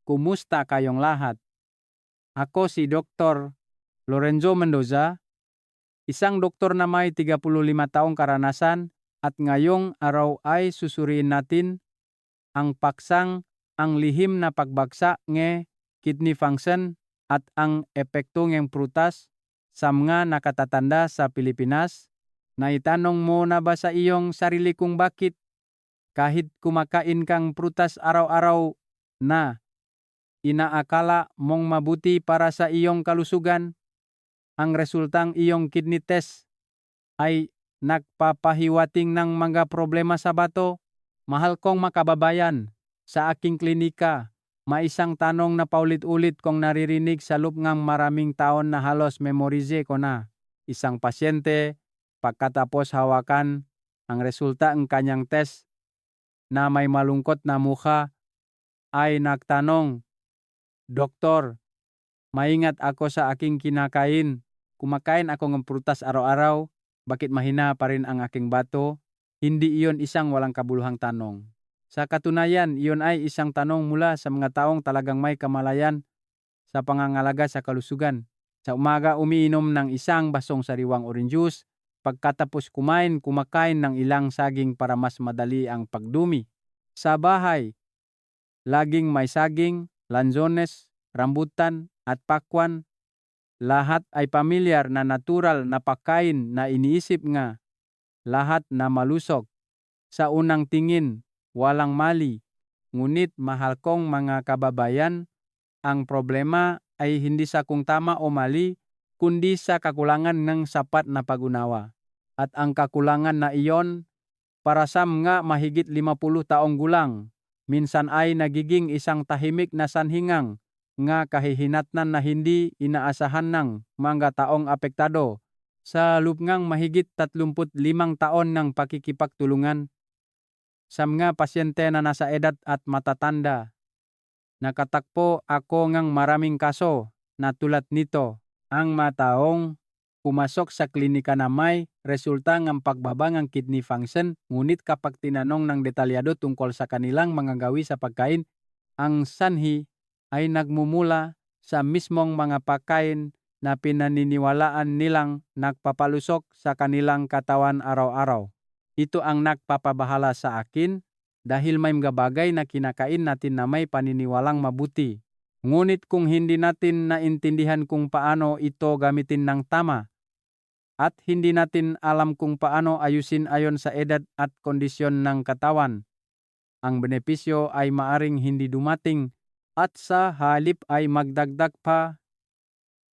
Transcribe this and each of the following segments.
kumusta kayong lahat? Ako si Dr. Lorenzo Mendoza, isang doktor na may 35 taong karanasan at ngayong araw ay susuriin natin ang paksang ang lihim na pagbagsak ng kidney function at ang epekto ng prutas sa mga nakatatanda sa Pilipinas. Naitanong mo na ba sa iyong sarili kung bakit kahit kumakain kang prutas araw-araw na inaakala mong mabuti para sa iyong kalusugan, ang resultang iyong kidney test ay nagpapahiwating ng mga problema sa bato? Mahal kong makababayan, sa aking klinika, may isang tanong na paulit-ulit kong naririnig sa loob ng maraming taon na halos memorize ko na. Isang pasyente, pagkatapos hawakan ang resulta ng kanyang test na may malungkot na mukha, ay nagtanong, "Doktor, maingat ako sa aking kinakain. Kumakain ako ng prutas araw-araw. Bakit mahina pa rin ang aking bato?" Hindi iyon isang walang kabuluhang tanong. Sa katunayan, iyon ay isang tanong mula sa mga taong talagang may kamalayan sa pangangalaga sa kalusugan. Sa umaga, umiinom ng isang basong sariwang orange juice. Pagkatapos kumakain ng ilang saging para mas madali ang pagdumi. Sa bahay, laging may saging, lanzones, rambutan at pakwan. Lahat ay pamilyar na natural na pagkain na iniisip nga lahat na malusog. Sa unang tingin, walang mali. Ngunit mahal kong mga kababayan, ang problema ay hindi sa kung tama o mali, kundi sa kakulangan ng sapat na pag-unawa. At ang kakulangan na iyon, para sa mga mahigit 50 taong gulang, minsan ay nagiging isang tahimik na sanhingang nga kahihinatnan na hindi inaasahan ng mga taong apektado sa loob ng mahigit 35 taon ng pakikipagtulungan. Sa mga pasyente na nasa edad at matatanda, nakatakpo ako ng maraming kaso na tulad nito. Ang mataong pumasok sa klinika na may resulta ng pagbaba ng kidney function, ngunit kapag tinanong ng detalyado tungkol sa kanilang mga gawi sa pagkain, ang sanhi ay nagmumula sa mismong mga pagkain na pinaniniwalaan nilang nagpapalusok sa kanilang katawan araw-araw. Ito ang nagpapabahala sa akin dahil may mga bagay na kinakain natin na may paniniwalang mabuti. Ngunit kung hindi natin naintindihan kung paano ito gamitin ng tama at hindi natin alam kung paano ayusin ayon sa edad at kondisyon ng katawan, ang benepisyo ay maaring hindi dumating at sa halip ay magdagdag pa,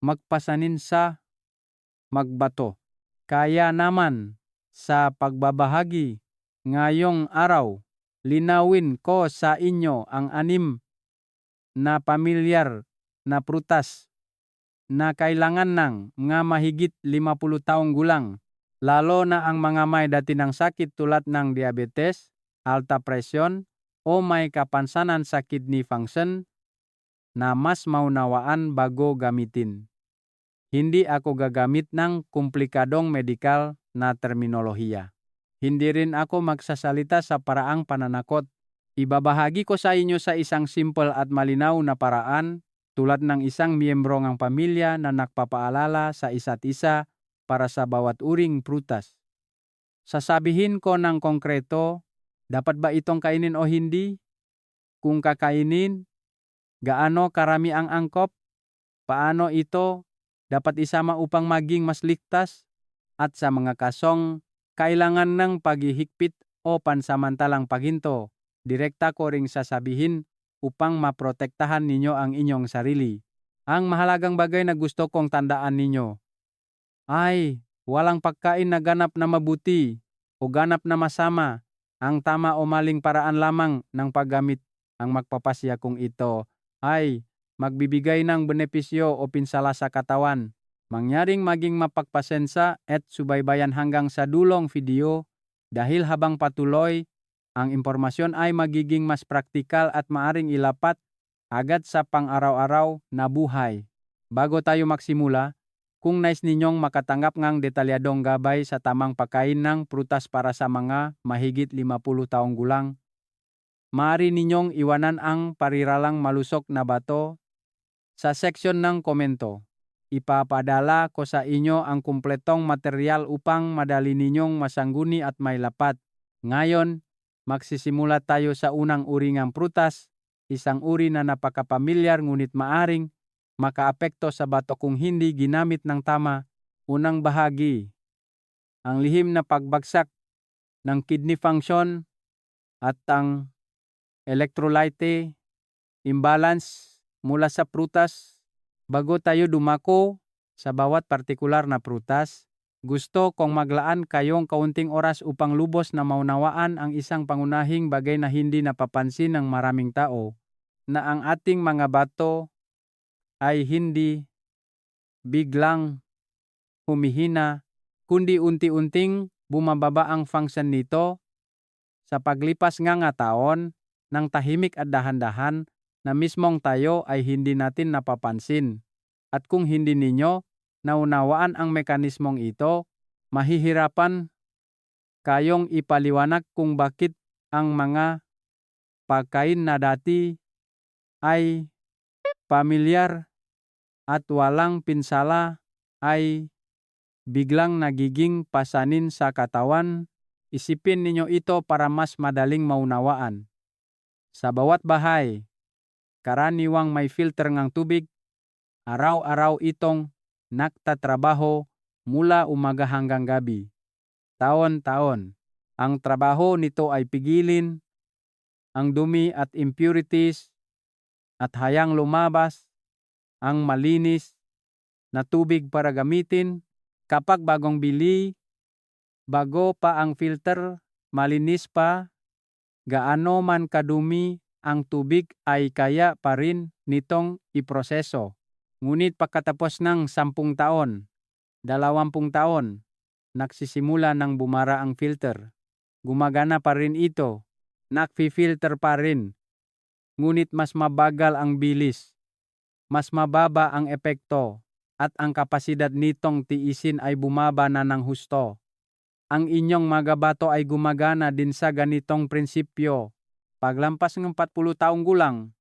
magpasanin sa magbato. Kaya naman, sa pagbabahagi ngayong araw, linawin ko sa inyo ang 6 na pamilyar na prutas na kailangan ng mga mahigit 50 taong gulang, lalo na ang mga may dati ng sakit tulad ng diabetes, alta presyon, o may kapansanan sa kidney function na mas maunawaan bago gamitin. Hindi ako gagamit ng komplikadong medikal na terminolohiya. Hindi rin ako magsasalita sa paraang pananakot. Ibabahagi ko sa inyo sa isang simple at malinaw na paraan, tulad ng isang miyembro ng pamilya na nagpapaalala sa isa't isa para sa bawat uring prutas. Sasabihin ko ng konkreto, dapat ba itong kainin o hindi? Kung kakainin, gaano karami ang angkop? Paano ito dapat isama upang maging mas ligtas? At sa mga kasong kailangan ng paghihigpit o pansamantalang paghinto, direkta ko ring sasabihin upang maprotektahan ninyo ang inyong sarili. Ang mahalagang bagay na gusto kong tandaan ninyo ay walang pagkain na ganap na mabuti o ganap na masama. Ang tama o maling paraan lamang ng paggamit ang magpapasya kung ito ay magbibigay ng benepisyo o pinsala sa katawan. Mangyaring maging mapagpasensa at subaybayan hanggang sa dulong video dahil habang patuloy, ang impormasyon ay magiging mas praktikal at maaring ilapat agad sa pang-araw-araw na buhay. Bago tayo magsimula, kung nais ninyong makatanggap ng detalyadong gabay sa tamang pagkain ng prutas para sa mga mahigit 50 taong gulang, Maaari ninyong iwanan ang pariralang malusok na bato sa section ng komento. Ipapadala ko sa inyo ang kumpletong material upang madali ninyong masangguni at mailapat. Ngayon, magsisimula tayo sa unang uri ng prutas, isang uri na napakapamilyar ngunit maaring makaapekto sa bato kung hindi ginamit ng tama. Unang bahagi, ang lihim na pagbagsak ng kidney function at ang electrolyte imbalance mula sa prutas. Bago tayo dumako sa bawat partikular na prutas, gusto kong maglaan kayong kaunting oras upang lubos na maunawaan ang isang pangunahing bagay na hindi napapansin ng maraming tao, na ang ating mga bato ay hindi biglang humihina, kundi unti-unting bumababa ang function nito sa paglipas nga taon ng tahimik at dahan-dahan na mismong tayo ay hindi natin napapansin. At kung hindi ninyo naunawaan ang mekanismong ito, mahihirapan kayong ipaliwanag kung bakit ang mga pagkain na dati ay pamilyar at walang pinsala ay biglang nagiging pasanin sa katawan. Isipin ninyo ito para mas madaling maunawaan. Sa bawat bahay, karaniwang may filter ng tubig, araw-araw itong nagtatrabaho mula umaga hanggang gabi. Taon-taon, ang trabaho nito ay pigilin ang dumi at impurities at hayang lumabas ang malinis na tubig para gamitin. Kapag bagong bili, bago pa ang filter, malinis pa, gaano man kadumi ang tubig ay kaya pa rin nitong iproseso. Ngunit pagkatapos ng 10 taon, 20 taon, nagsisimula ng bumara ang filter. Gumagana pa rin ito, nagfi-filter pa rin. Ngunit mas mabagal ang bilis, mas mababa ang epekto, at ang kapasidad nitong tiisin ay bumaba na ng husto. Ang inyong mga bato ay gumagana din sa ganitong prinsipyo. Paglampas ng 40 taong gulang,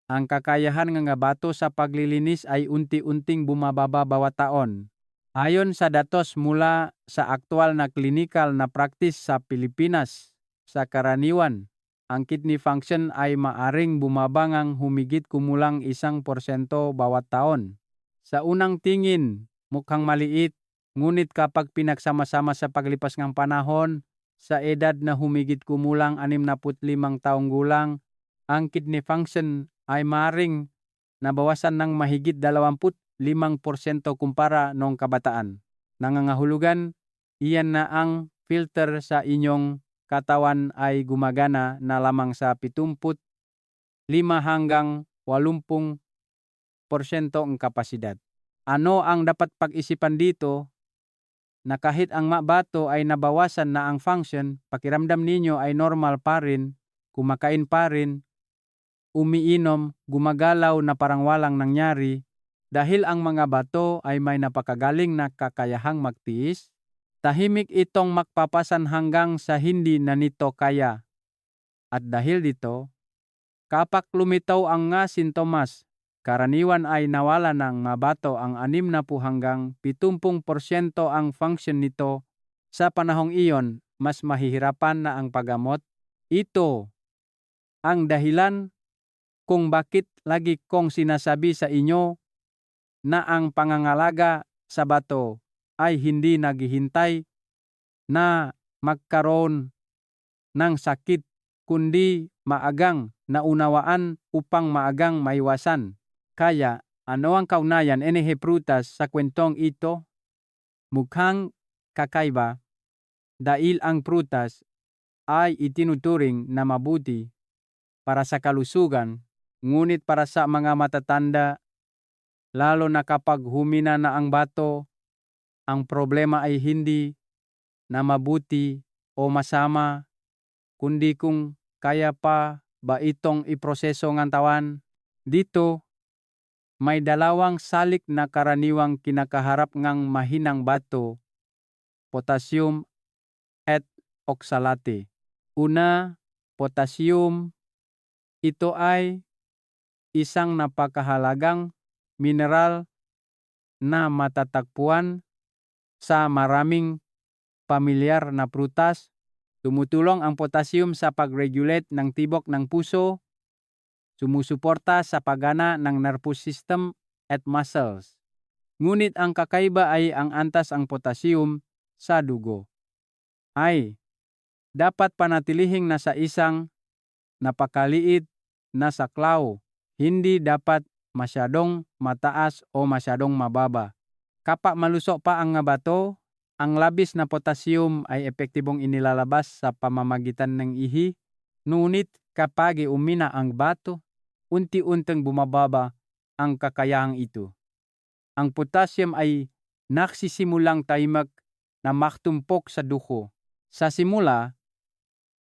ang kakayahan ng bato sa paglilinis ay unti-unting bumababa bawat taon. Ayon sa datos mula sa aktwal na klinikal na practice sa Pilipinas, sa karaniwan, ang kidney function ay maaring bumaba ng humigit kumulang 1% bawat taon. Sa unang tingin, mukhang maliit, ngunit kapag pinagsama-sama sa paglipas ng panahon, sa edad na humigit kumulang 65 taong gulang, ang kidney function ay maring nabawasan ng mahigit 25% kumpara noong kabataan. Nangangahulugan, iyan na ang filter sa inyong katawan ay gumagana na lamang sa 75 hanggang 80% ang kapasidad. Ano ang dapat pag-isipan dito? Na kahit ang bato ay nabawasan na ang function, pakiramdam ninyo ay normal pa rin, kumakain pa rin, umiinom, gumagalaw na parang walang nangyari, dahil ang mga bato ay may napakagaling na kakayahang magtiis. Tahimik itong magpapasan hanggang sa hindi na nito kaya. At dahil dito, kapag lumitaw ang nga sintomas, karaniwan ay nawala ng mabato ang 60 hanggang 70% ang function nito. Sa panahong iyon, mas mahihirapan na ang paggamot. Ito ang dahilan kung bakit lagi kong sinasabi sa inyo na ang pangangalaga sa bato ay hindi naghihintay na magkaroon ng sakit, kundi maagang naunawaan upang maagang maiwasan. Kaya, ano ang kaugnayan ng prutas sa kwentong ito? Mukhang kakaiba dahil ang prutas ay itinuturing na mabuti para sa kalusugan, ngunit para sa mga matatanda, lalo na kapag humina na ang bato, ang problema ay hindi na mabuti o masama, kundi kung kaya pa ba itong iproseso ng tawan. Dito, may dalawang salik na karaniwang kinakaharap ngang mahinang bato, potassium at oxalate. Una, potassium. Ito ay isang napakahalagang mineral na matatagpuan sa maraming pamilyar na prutas. Tumutulong ang potassium sa pag-regulate ng tibok ng puso, sumusuporta sa paggana ng nervous system at muscles. Ngunit ang kakaiba ay ang antas ang potassium sa dugo ay dapat panatilihing nasa isang napakaliit na saklaw, hindi dapat masyadong mataas o masyadong mababa. Kapag malusok pa ang nga bato, ang labis na potassium ay epektibong inilalabas sa pamamagitan ng ihi. Ngunit kapag umina ang bato, unti-unting bumababa ang kakayahang ito. Ang potassium ay nagsisimulang taimak na maktumpok sa dugo. Sa simula,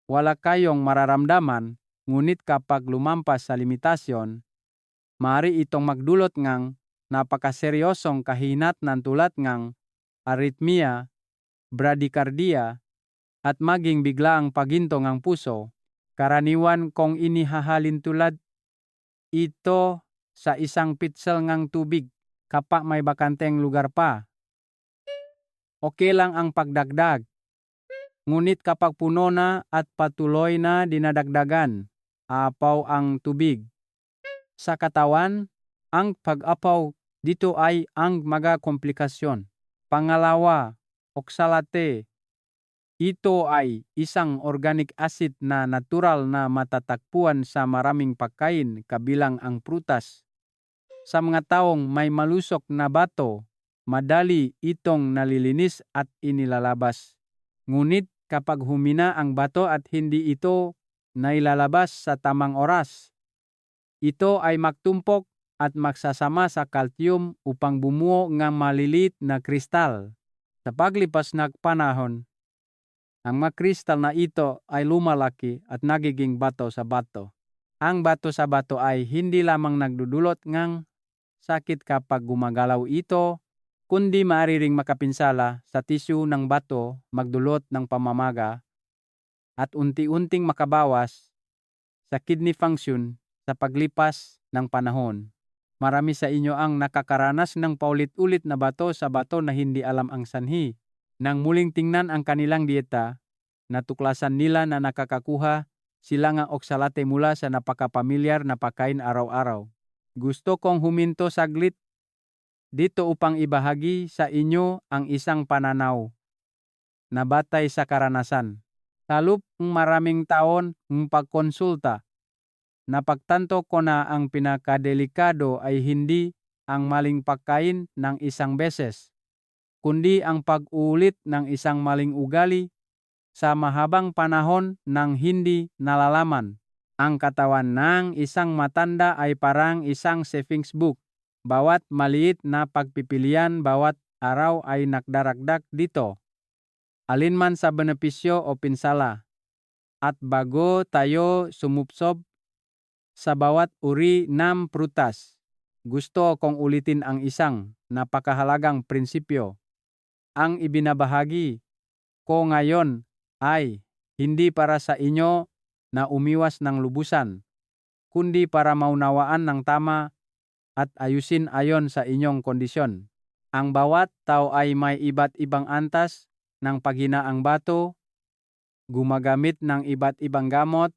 wala kayong mararamdaman, ngunit kapag lumampas sa limitasyon, maaari itong magdulot ngang napakaseryosong kahinatnan tulad ngang arrhythmia, bradycardia, at maging biglaang paginto ng puso. Karaniwan kung inihahalin tulad ito sa isang pitsel ngang tubig kapag may bakanteng lugar pa. Okay lang ang pagdagdag. Ngunit kapag puno na at patuloy na dinadagdagan, apaw ang tubig sa katawan, ang pag-apaw dito ay ang mga komplikasyon. Pangalawa, oxalate. Ito ay isang organic acid na natural na matatagpuan sa maraming pagkain kabilang ang prutas. Sa mga taong may malusok na bato, madali itong nalilinis at inilalabas. Ngunit kapag humina ang bato at hindi ito nailalabas sa tamang oras, ito ay magtumpok at magsasama sa calcium upang bumuo ng maliliit na kristal. Sa paglipas ng panahon, ang mga kristal na ito ay lumalaki at nagiging bato sa bato. Ang bato sa bato ay hindi lamang nagdudulot ng sakit kapag gumagalaw ito, kundi maaari ring makapinsala sa tissue ng bato, magdulot ng pamamaga, at unti-unting makabawas sa kidney function sa paglipas ng panahon. Marami sa inyo ang nakakaranas ng paulit-ulit na bato sa bato na hindi alam ang sanhi. Nang muling tingnan ang kanilang dieta, natuklasan nila na nakakakuha sila ng oxalate mula sa napakapamilyar na pagkain araw-araw. Gusto kong huminto saglit dito upang ibahagi sa inyo ang isang pananaw na batay sa karanasan. Sa loob ng maraming taon ng pagkonsulta, napagtanto ko na ang pinakadelikado ay hindi ang maling pagkain ng isang beses, kundi ang pag-uulit ng isang maling ugali sa mahabang panahon ng hindi nalalaman. Ang katawan ng isang matanda ay parang isang savings book. Bawat maliit na pagpipilian bawat araw ay nakdaragdag dito, alinman sa benepisyo o pinsala. At bago tayo sumupsob sa bawat uri ng prutas, gusto kong ulitin ang isang napakahalagang prinsipyo. Ang ibinabahagi ko ngayon ay hindi para sa inyo na umiwas ng lubusan, kundi para maunawaan ng tama at ayusin ayon sa inyong kondisyon. Ang bawat tao ay may iba't ibang antas ng paghinaang bato, gumagamit ng iba't ibang gamot,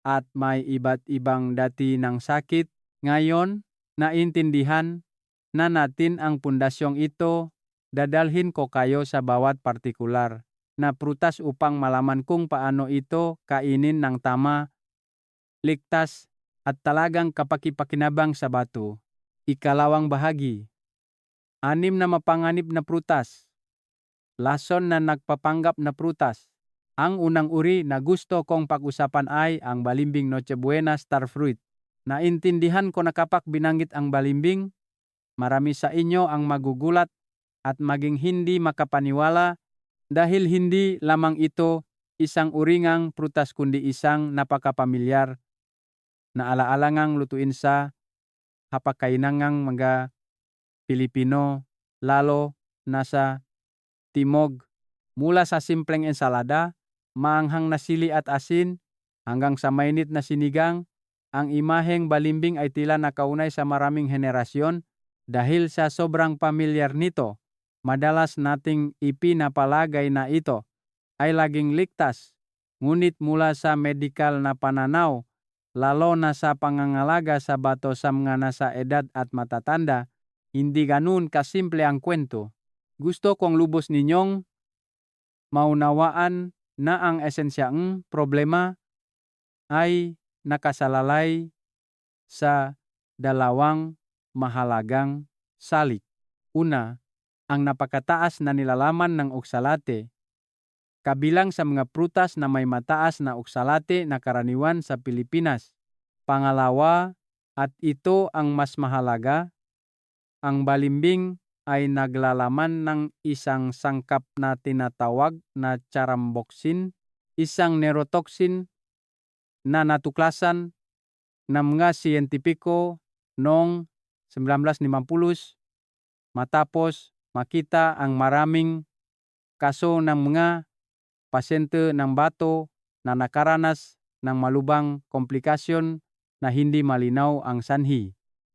at may iba't ibang dati ng sakit. Ngayon, naintindihan na natin ang pundasyong ito, dadalhin ko kayo sa bawat partikular na prutas upang malaman kung paano ito kainin ng tama, ligtas, at talagang kapakipakinabang sa bato. Ikalawang bahagi. 6 na mapanganib na prutas. Lason na nagpapanggap na prutas. Ang unang uri na gusto kong pag-usapan ay ang balimbing Noche Buena starfruit. Naintindihan ko na kapag binanggit ang balimbing, marami sa inyo ang magugulat at maging hindi makapaniwala dahil hindi lamang ito isang uringang prutas kundi isang napakapamilyar na alaalangang lutuin sa hapagkainangang mga Pilipino, lalo na sa timog. Mula sa simpleng ensalada, maanghang na sili at asin, hanggang sa mainit na sinigang. Ang imaheng balimbing ay tila nakaunay sa maraming henerasyon dahil sa sobrang pamilyar nito. Madalas nating ipinapalagay na ito ay laging ligtas, ngunit mula sa medikal na pananaw, lalo na sa pangangalaga sa bato sa mga nasa edad at matatanda, hindi ganun kasimple ang kwento. Gusto kong lubos ninyong maunawaan na ang esensyang problema ay nakasalalay sa dalawang mahalagang salik. Una, ang napakataas na nilalaman ng oksalate. Kabilang sa mga prutas na may mataas na oksalate na karaniwan sa Pilipinas. Pangalawa, at ito ang mas mahalaga, ang balimbing ay naglalaman ng isang sangkap na tinatawag na charamboxin, isang neurotoxin na natuklasan ng mga siyentipiko noong 1950 matapos makita ang maraming kaso ng mga pasyente ng bato na nakaranas ng malubhang komplikasyon na hindi malinaw ang sanhi.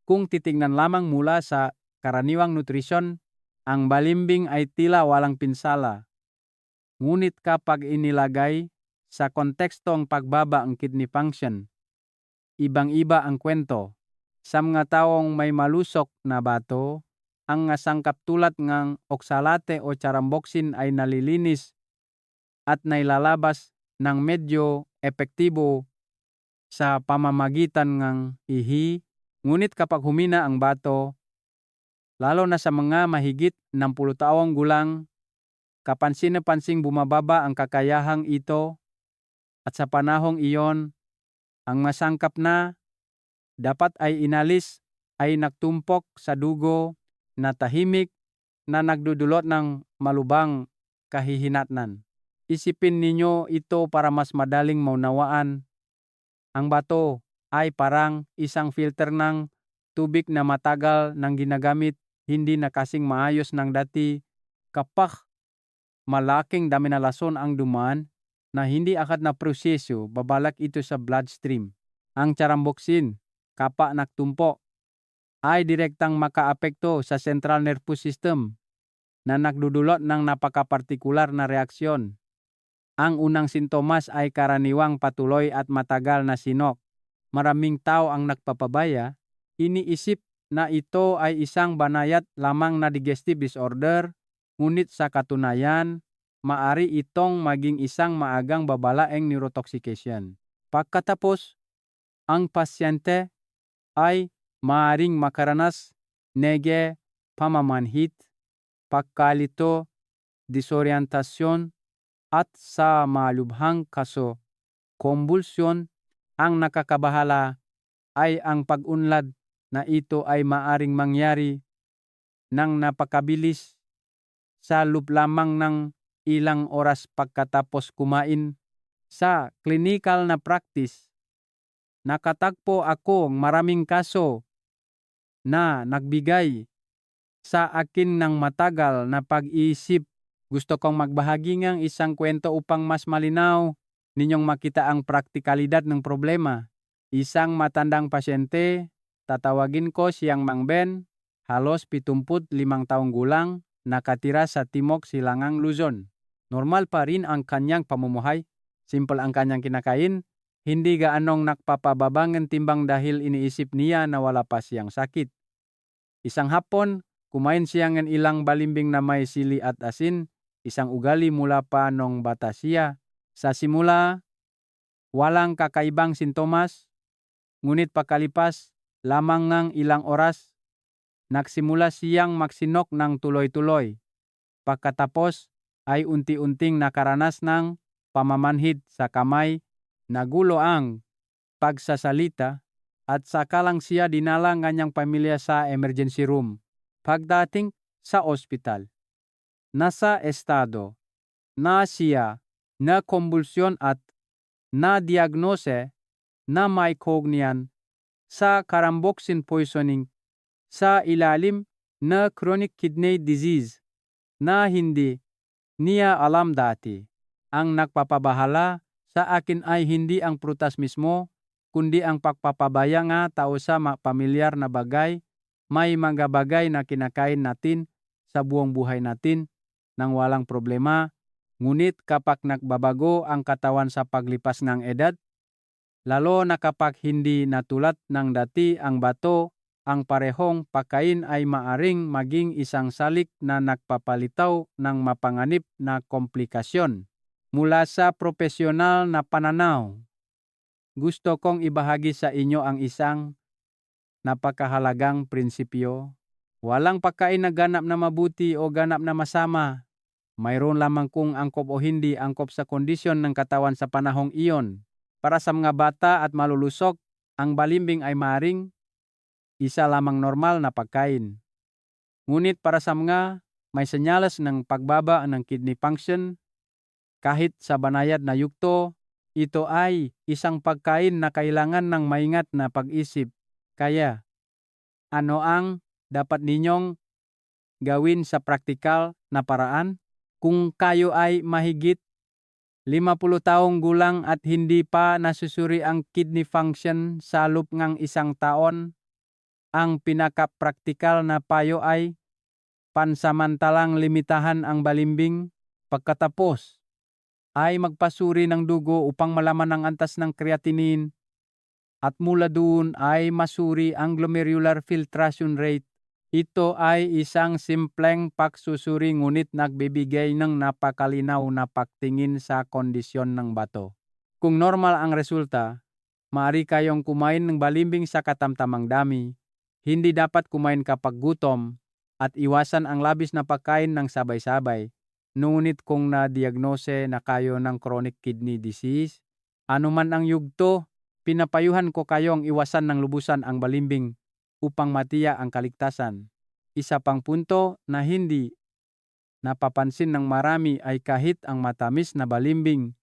Kung titingnan lamang mula sa karaniwang nutrisyon, ang balimbing ay tila walang pinsala. Ngunit kapag inilagay sa kontekstong pagbaba ang kidney function, ibang-iba ang kwento. Sa mga taong may malusok na bato, ang sangkap tulad ng oksalate o charamboxin ay nalilinis at nailalabas ng medyo epektibo sa pamamagitan ng ihi. Ngunit kapag humina ang bato, lalo na sa mga mahigit 60 taong gulang, kapansin-pansing bumababa ang kakayahang ito at sa panahong iyon, ang masangkap na dapat ay inalis ay nagtumpok sa dugo na tahimik na nagdudulot ng malubhang kahihinatnan. Isipin ninyo ito para mas madaling maunawaan. Ang bato ay parang isang filter ng tubig na matagal nang ginagamit, hindi na kasing maayos ng dati. Kapag malaking dami na lason ang dumaan na hindi agad na proseso, babalak ito sa bloodstream. Ang charamboxin, kapag nagtumpo, ay direktang makaapekto sa central nervous system na nagdudulot ng napakapartikular na reaksyon. Ang unang sintomas ay karaniwang patuloy at matagal na sinok. Maraming tao ang nagpapabaya, iniisip na ito ay isang banayad lamang na digestive disorder, ngunit sa katunayan, maari itong maging isang maagang babalaeng neurotoxication. Pagkatapos, ang pasyente ay maaring makaranas nege, pamamanhid, pagkalito, disorientasyon, at sa malubhang kaso, konvulsyon. Ang nakakabahala ay ang pag-unlad na ito ay maaring mangyari ng napakabilis sa loob lamang ng ilang oras pagkatapos kumain. Sa clinical na practice, nakatagpo ako ng maraming kaso na nagbigay sa akin ng matagal na pag-iisip. Gusto kong magbahagi ng isang kwento upang mas malinaw ninyong makita ang praktikalidad ng problema. Isang matandang pasyente, tatawagin ko siyang Mang Ben, halos 75 taong gulang, nakatira sa Timog Silangang Luzon. Normal pa rin ang kanyang pamumuhay. Simple ang kanyang kinakain. Hindi gaanong nakpapababang ang timbang dahil iniisip niya na wala pa siyang sakit. Isang hapon, kumain siya ng ilang balimbing na may sili at asin, isang ugali mula pa nung bata siya. Sa simula, walang kakaibang sintomas, ngunit pagkalipas lamang ng ilang oras, nagsimula siyang magsinok ng tuloy-tuloy. Pagkatapos ay unti-unting nakaranas ng pamamanhid sa kamay, nagulo ang pagsasalita, at saka lang siya dinala ng kanyang pamilya sa emergency room. Pagdating sa ospital, nasa estado na siya na konvulsyon at na-diagnose na may cognition sa charamboxin poisoning sa ilalim na chronic kidney disease na hindi niya alam dati. Ang nagpapabahala Sa akin ay hindi ang prutas mismo, kundi ang pagpapabaya nga tao sa pamilyar na bagay, may mga bagay na kinakain natin sa buong buhay natin nang walang problema. Ngunit kapag nagbabago ang katawan sa paglipas ng edad, lalo na kapag hindi natulad ng dati ang bato, ang parehong pagkain ay maaring maging isang salik na nagpapalitaw ng mapanganib na komplikasyon. Mula sa profesional na pananaw, gusto kong ibahagi sa inyo ang isang napakahalagang prinsipyo. Walang pagkain na ganap na mabuti o ganap na masama. Mayroon lamang kung angkop o hindi angkop sa kondisyon ng katawan sa panahong iyon. Para sa mga bata at malulusog, ang balimbing ay maring isa lamang normal na pagkain. Ngunit para sa mga may senyales ng pagbaba ng kidney function, kahit sa banayad na yugto, ito ay isang pagkain na kailangan ng maingat na pag-isip. Kaya, ano ang dapat ninyong gawin sa praktikal na paraan? Kung kayo ay mahigit 50 taong gulang at hindi pa nasusuri ang kidney function sa loob ng isang taon, ang pinaka-praktikal na payo ay pansamantalang limitahan ang balimbing. Pagkatapos ay magpasuri ng dugo upang malaman ang antas ng creatinine at mula doon ay masuri ang glomerular filtration rate. Ito ay isang simpleng pagsusuri ngunit nagbibigay ng napakalinaw na pagtingin sa kondisyon ng bato. Kung normal ang resulta, maaari kayong kumain ng balimbing sa katamtamang dami. Hindi dapat kumain kapag gutom at iwasan ang labis na pagkain ng sabay-sabay. Ngunit kung na-diagnose na kayo ng chronic kidney disease, anuman ang yugto, pinapayuhan ko kayong iwasan ng lubusan ang balimbing upang matiyak ang kaligtasan. Isa pang punto na hindi napapansin ng marami ay kahit ang matamis na balimbing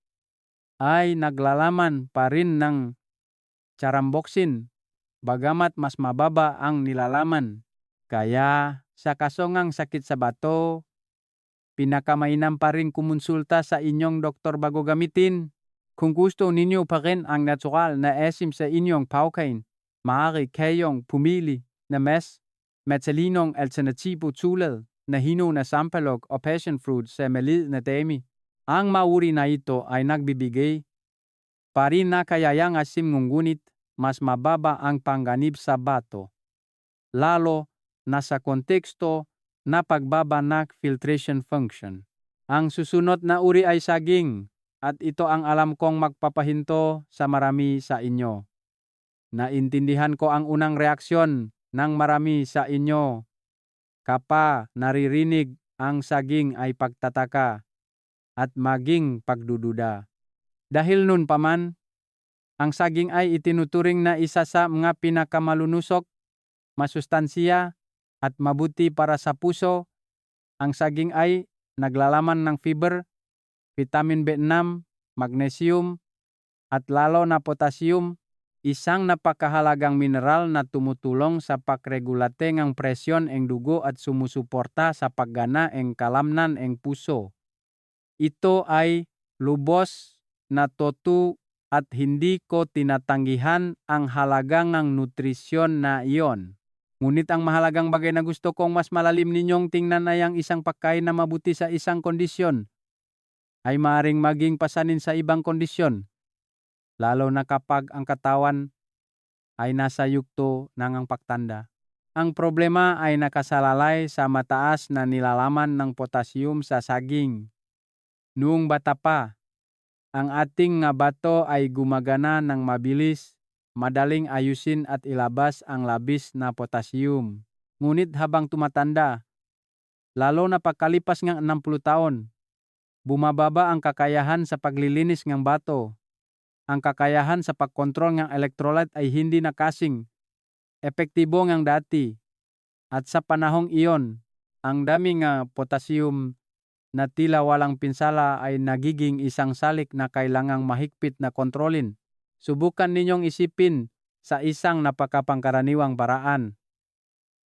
ay naglalaman pa rin ng charamboksin, bagamat mas mababa ang nilalaman. Kaya sa kasongang sakit sa bato, pinakamainam pa rin kumonsulta sa inyong doktor bago gamitin. Kung gusto ninyo pa rin ang natural na esim sa inyong paukain, maaari kayong pumili na mas matalinong alternatibo tulad na hino na sampalok o passion fruit sa maliit na dami. Ang mauri na ito ay nagbibigay pa rin na kayayang asim ngunit mas mababa ang pangganib sa bato, lalo na sa konteksto na pagbaba ng filtration function. Ang susunod na uri ay saging at ito ang alam kong magpapahinto sa marami sa inyo. Naintindihan ko ang unang reaksyon ng marami sa inyo. Kapag naririnig ang saging ay pagtataka at maging pagdududa. Dahil nun paman, ang saging ay itinuturing na isa sa mga pinakamalulusog, masustansiya at mabuti para sa puso. Ang saging ay naglalaman ng fiber, vitamin B6, magnesium at lalo na potassium, isang napakahalagang mineral na tumutulong sa pagregulate ng presyon ng dugo at sumusuporta sa paggana ng kalamnan ng puso. Ito ay lubos na totoo at hindi ko tinatanggihan ang halaga ng nutrisyon na iyon. Ngunit ang mahalagang bagay na gusto kong mas malalim ninyong tingnan ay ang isang pagkain na mabuti sa isang kondisyon ay maaaring maging pasanin sa ibang kondisyon, lalo na kapag ang katawan ay nasa yugto ng ang pagtanda. Ang problema ay nakasalalay sa mataas na nilalaman ng potassium sa saging. Noong bata pa, ang ating nga bato ay gumagana ng mabilis, madaling ayusin at ilabas ang labis na potassium. Ngunit habang tumatanda, lalo na pagkalipas ng 60 taon, bumababa ang kakayahan sa paglilinis ng bato. Ang kakayahan sa pagkontrol ng electrolyte ay hindi na kasing epektibo ng dati. At sa panahong iyon, ang daming potassium na tila walang pinsala ay nagiging isang salik na kailangang mahigpit na kontrolin. Subukan ninyong isipin sa isang napakapangkaraniwang paraan.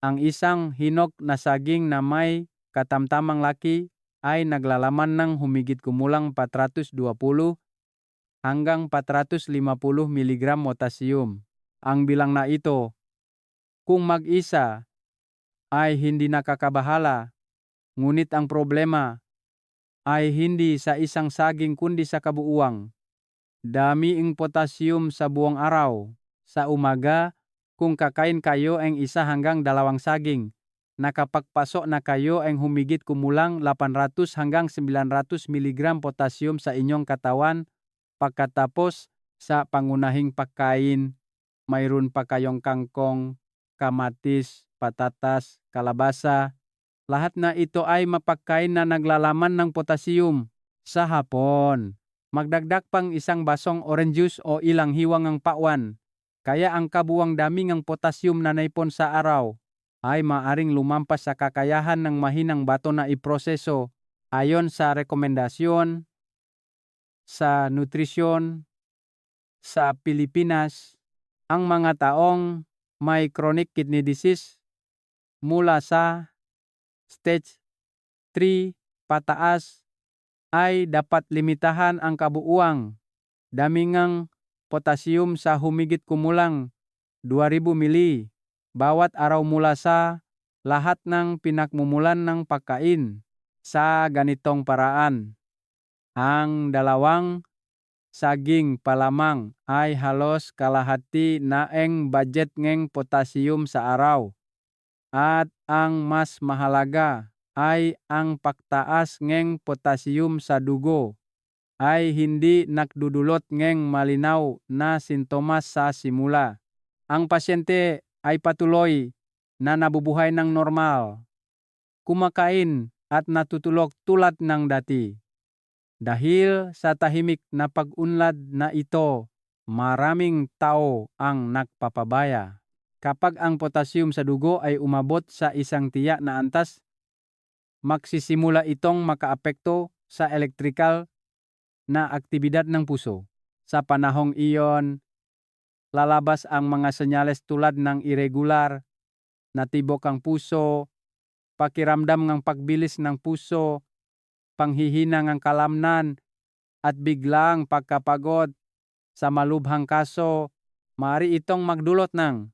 Ang isang hinog na saging na may katamtamang laki ay naglalaman ng humigit kumulang 420 hanggang 450 mg potassium. Ang bilang na ito, kung mag-isa, ay hindi nakakabahala, ngunit ang problema ay hindi sa isang saging kundi sa kabuuang damiing potassium sa buong araw. Sa umaga, kung kakain kayo ang 1 hanggang 2 saging, nakapagpasok na kayo ang humigit kumulang 800 hanggang 900 mg potassium sa inyong katawan. Pagkatapos sa pangunahing pagkain, mayroon pa kayong kangkong, kamatis, patatas, kalabasa. Lahat na ito ay mapagkain na naglalaman ng potassium. Sa hapon, magdagdag pang 1 basong orange juice o ilang hiwang ng pakwan. Kaya ang kabuwang dami ng potassium na naipon sa araw ay maaring lumampas sa kakayahan ng mahinang bato na iproseso ayon sa rekomendasyon sa nutrisyon sa Pilipinas. Ang mga taong may chronic kidney disease mula sa stage 3 pataas ay dapat limitahan ang kabuuang dami ng potassium sa humigit kumulang 2,000 mili bawat araw mula sa lahat ng pinagmumulan ng pagkain. Sa ganitong paraan, ang 2 saging palamang ay halos kalahati na ang budget ng potassium sa araw. At ang mas mahalaga ay ang pagtaas ng potassium sa dugo ay hindi nagdudulot ng malinaw na sintomas sa simula. Ang pasyente ay patuloy na nabubuhay ng normal, kumakain at natutulog tulad ng dati. Dahil sa tahimik na pag-unlad na ito, maraming tao ang nagpapabaya. Kapag ang potassium sa dugo ay umabot sa isang tiyak na antas, magsisimula itong makaapekto sa elektrikal na aktibidad ng puso. Sa panahong iyon, lalabas ang mga senyales tulad ng irregular na tibok ang puso, pakiramdam ng pagbilis ng puso, panghihina ng kalamnan, at biglang pagkapagod. Sa malubhang kaso, maaari itong magdulot ng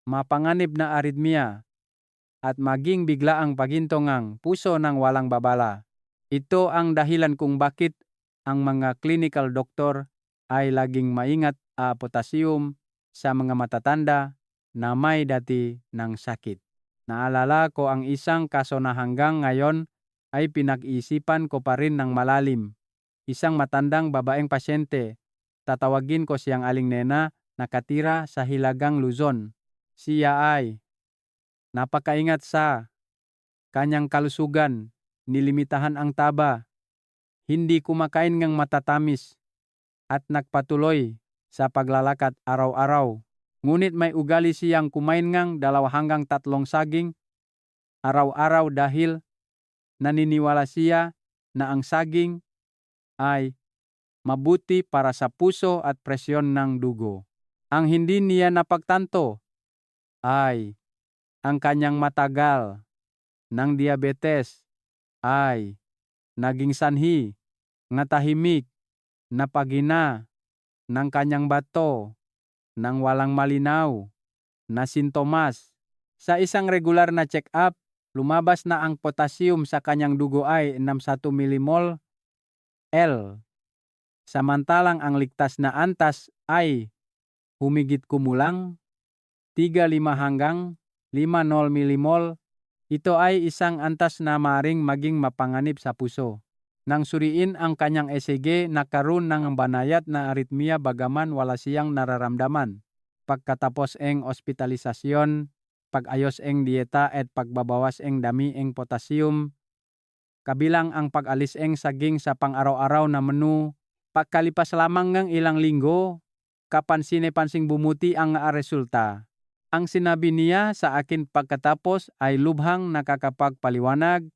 mapanganib na arrhythmia at maging biglaang paghinto ng puso ng walang babala. Ito ang dahilan kung bakit ang mga clinical doctor ay laging maingat potassium sa mga matatanda na may dati ng sakit. Naalala ko ang isang kaso na hanggang ngayon ay pinag-iisipan ko pa rin ng malalim. Isang matandang babaeng pasyente, tatawagin ko siyang Aling Nena, nakatira sa Hilagang Luzon. Siya ay napakaingat sa kanyang kalusugan, nilimitahan ang taba, hindi kumakain ng matatamis, at nagpatuloy sa paglalakad araw-araw. Ngunit may ugali siyang kumain ng 2 hanggang 3 saging araw-araw dahil naniniwala siya na ang saging ay mabuti para sa puso at presyon ng dugo. Ang hindi niya napagtanto ay ang kanyang matagal ng diabetes ay naging sanhi ng tahimik na paghina ng kanyang bato ng walang malinaw na sintomas. Sa isang regular na check-up, lumabas na ang potassium sa kanyang dugo ay 61 milimol L. Samantalang ang ligtas na antas ay humigit kumulang 35 hanggang 50 milimol. Ito ay isang antas na maaring maging mapanganib sa puso. Nang suriin ang kanyang ECG, nagkaroon ng banayad na arrhythmia bagaman wala siyang nararamdaman. Pagkatapos ang ospitalisasyon, pag-ayos ang dieta at pagbabawas ang dami ang potassium, kabilang ang pag-alis ang saging sa pang-araw-araw na menu, pagkalipas lamang ng ilang linggo, kapansin-pansing bumuti ang resulta. Ang sinabi niya sa akin pagkatapos ay lubhang nakakapagpaliwanag.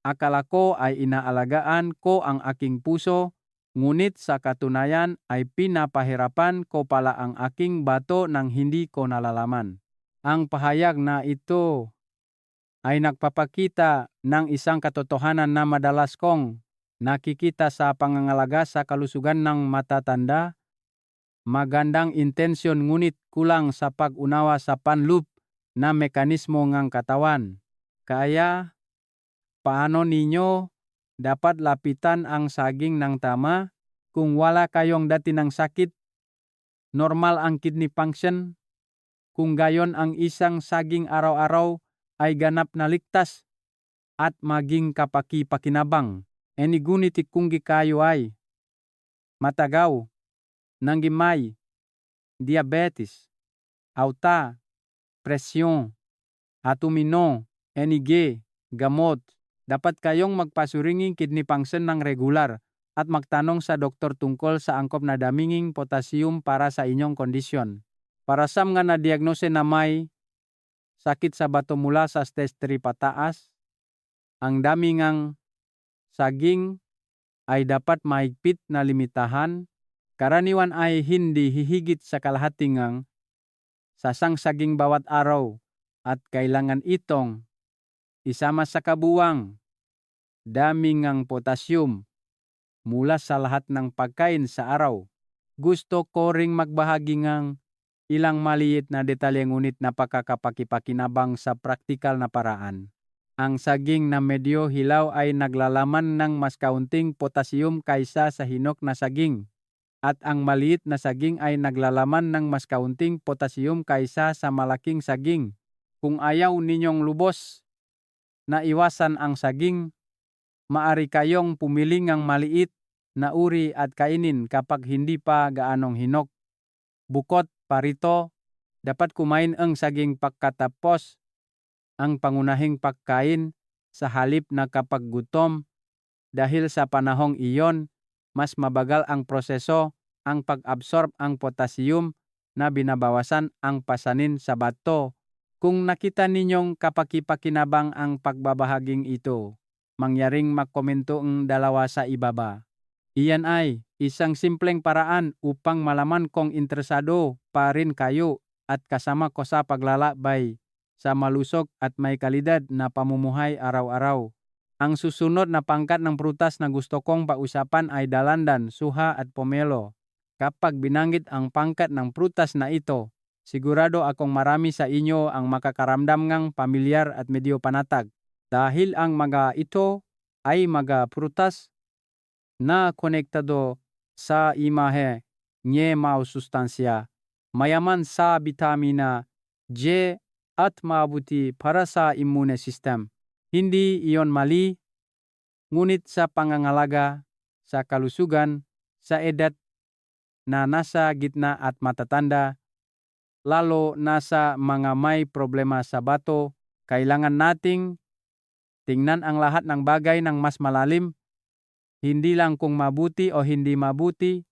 Akala ko ay inaalagaan ko ang aking puso, ngunit sa katunayan ay pinapahirapan ko pala ang aking bato nang hindi ko nalalaman. Ang pahayag na ito ay nagpapakita ng isang katotohanan na madalas kong nakikita sa pangangalaga sa kalusugan ng matatanda, magandang intensyon ngunit kulang sa pag-unawa sa panloop na mekanismo ng katawan. Kaya, paano ninyo dapat lapitan ang saging ng tama kung wala kayong dati ng sakit? Normal ang kidney function. Kung gayon ang isang saging araw-araw ay ganap na ligtas at maging kapaki-pakinabang. Gunit kung kayo ay matagaw, nanggimay, diabetes, auta, presyon, at uminom, gamot, dapat kayong magpasuringing kidney function ng regular at magtanong sa doktor tungkol sa angkop na daminging potassium para sa inyong kondisyon. Para sa mga na-diagnose na may sakit sa bato mula sa stage 3 pataas, ang damingang saging ay dapat mahigpit na limitahan. Karaniwan ay hindi hihigit sa kalahating sasang saging bawat araw at kailangan itong isama sa kabuwang damingang potassium mula sa lahat ng pagkain sa araw. Gusto ko ring magbahagi ng ilang maliit na detalye ngunit napakakapakipakinabang sa praktikal na paraan. Ang saging na medyo hilaw ay naglalaman ng mas kaunting potassium kaysa sa hinok na saging. At ang maliit na saging ay naglalaman ng mas kaunting potassium kaysa sa malaking saging. Kung ayaw ninyong lubos na iwasan ang saging, maari kayong pumili ng maliit na uri at kainin kapag hindi pa gaanong hinok. Bukod parito, dapat kumain ang saging pagkatapos ang pangunahing pagkain sa halip na kapag gutom. Dahil sa panahong iyon, mas mabagal ang proseso ang pag-absorb ang potassium na binabawasan ang pasanin sa bato. Kung nakita ninyong kapaki-pakinabang ang pagbabahaging ito, mangyaring magkomento ang dalawa sa ibaba. Iyan ay isang simpleng paraan upang malaman kung interesado pa rin kayo at kasama ko sa paglalakbay sa malusog at may kalidad na pamumuhay araw-araw. Ang susunod na pangkat ng prutas na gusto kong pausapan ay dalandan, suha at pomelo. Kapag binanggit ang pangkat ng prutas na ito, sigurado akong marami sa inyo ang makakaramdam ng pamilyar at medyo panatag. Dahil ang mga ito ay mga prutas na konektado sa imahe niya mau sustansya, mayaman sa vitamina J at mabuti para sa immune system. Hindi iyon mali, ngunit sa pangangalaga, sa kalusugan, sa edad na nasa gitna at matatanda, lalo na sa mga may problema sa bato, kailangan nating tingnan ang lahat ng bagay ng mas malalim, hindi lang kung mabuti o hindi mabuti,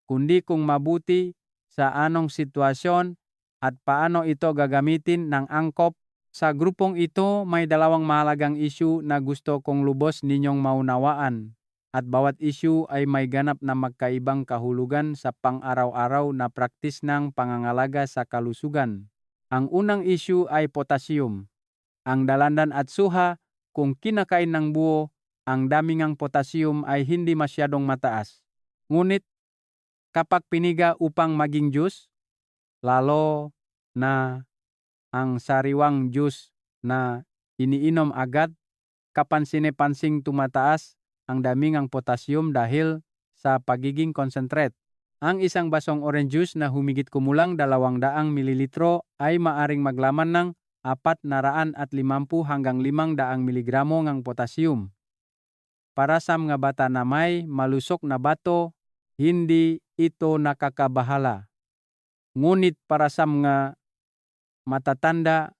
kundi kung mabuti sa anong sitwasyon at paano ito gagamitin ng angkop. Sa grupong ito, may dalawang mahalagang issue na gusto kong lubos ninyong maunawaan. At bawat issue ay may ganap na magkaibang kahulugan sa pang-araw-araw na praktis ng pangangalaga sa kalusugan. Ang unang issue ay potassium. Ang dalandan at suha, kung kinakain ng buo, ang damingang potassium ay hindi masyadong mataas. Ngunit, kapag piniga upang maging juice, lalo na ang sariwang juice na iniinom agad, kapansin-pansing tumataas ang damingang potassium dahil sa pagiging concentrate. Ang isang basong orange juice na humigit kumulang 200 mililitro ay maaring maglaman ng 450 hanggang 500 miligramo ng potassium. Para sa mga bata na may malusok na bato, hindi ito nakakabahala. Ngunit para sa mga matatanda,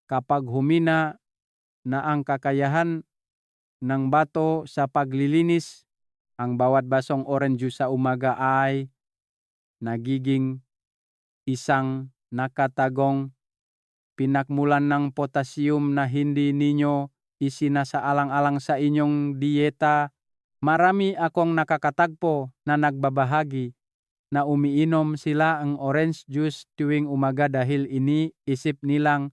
kapag humina na ang kakayahan ng bato sa paglilinis, ang bawat basong orange juice sa umaga ay nagiging isang nakatagong pinakmulan ng potassium na hindi ninyo isinasaalang-alang sa inyong dieta. Marami akong nakakatagpo na nagbabahagi na umiinom sila ang orange juice tuwing umaga dahil iniisip nilang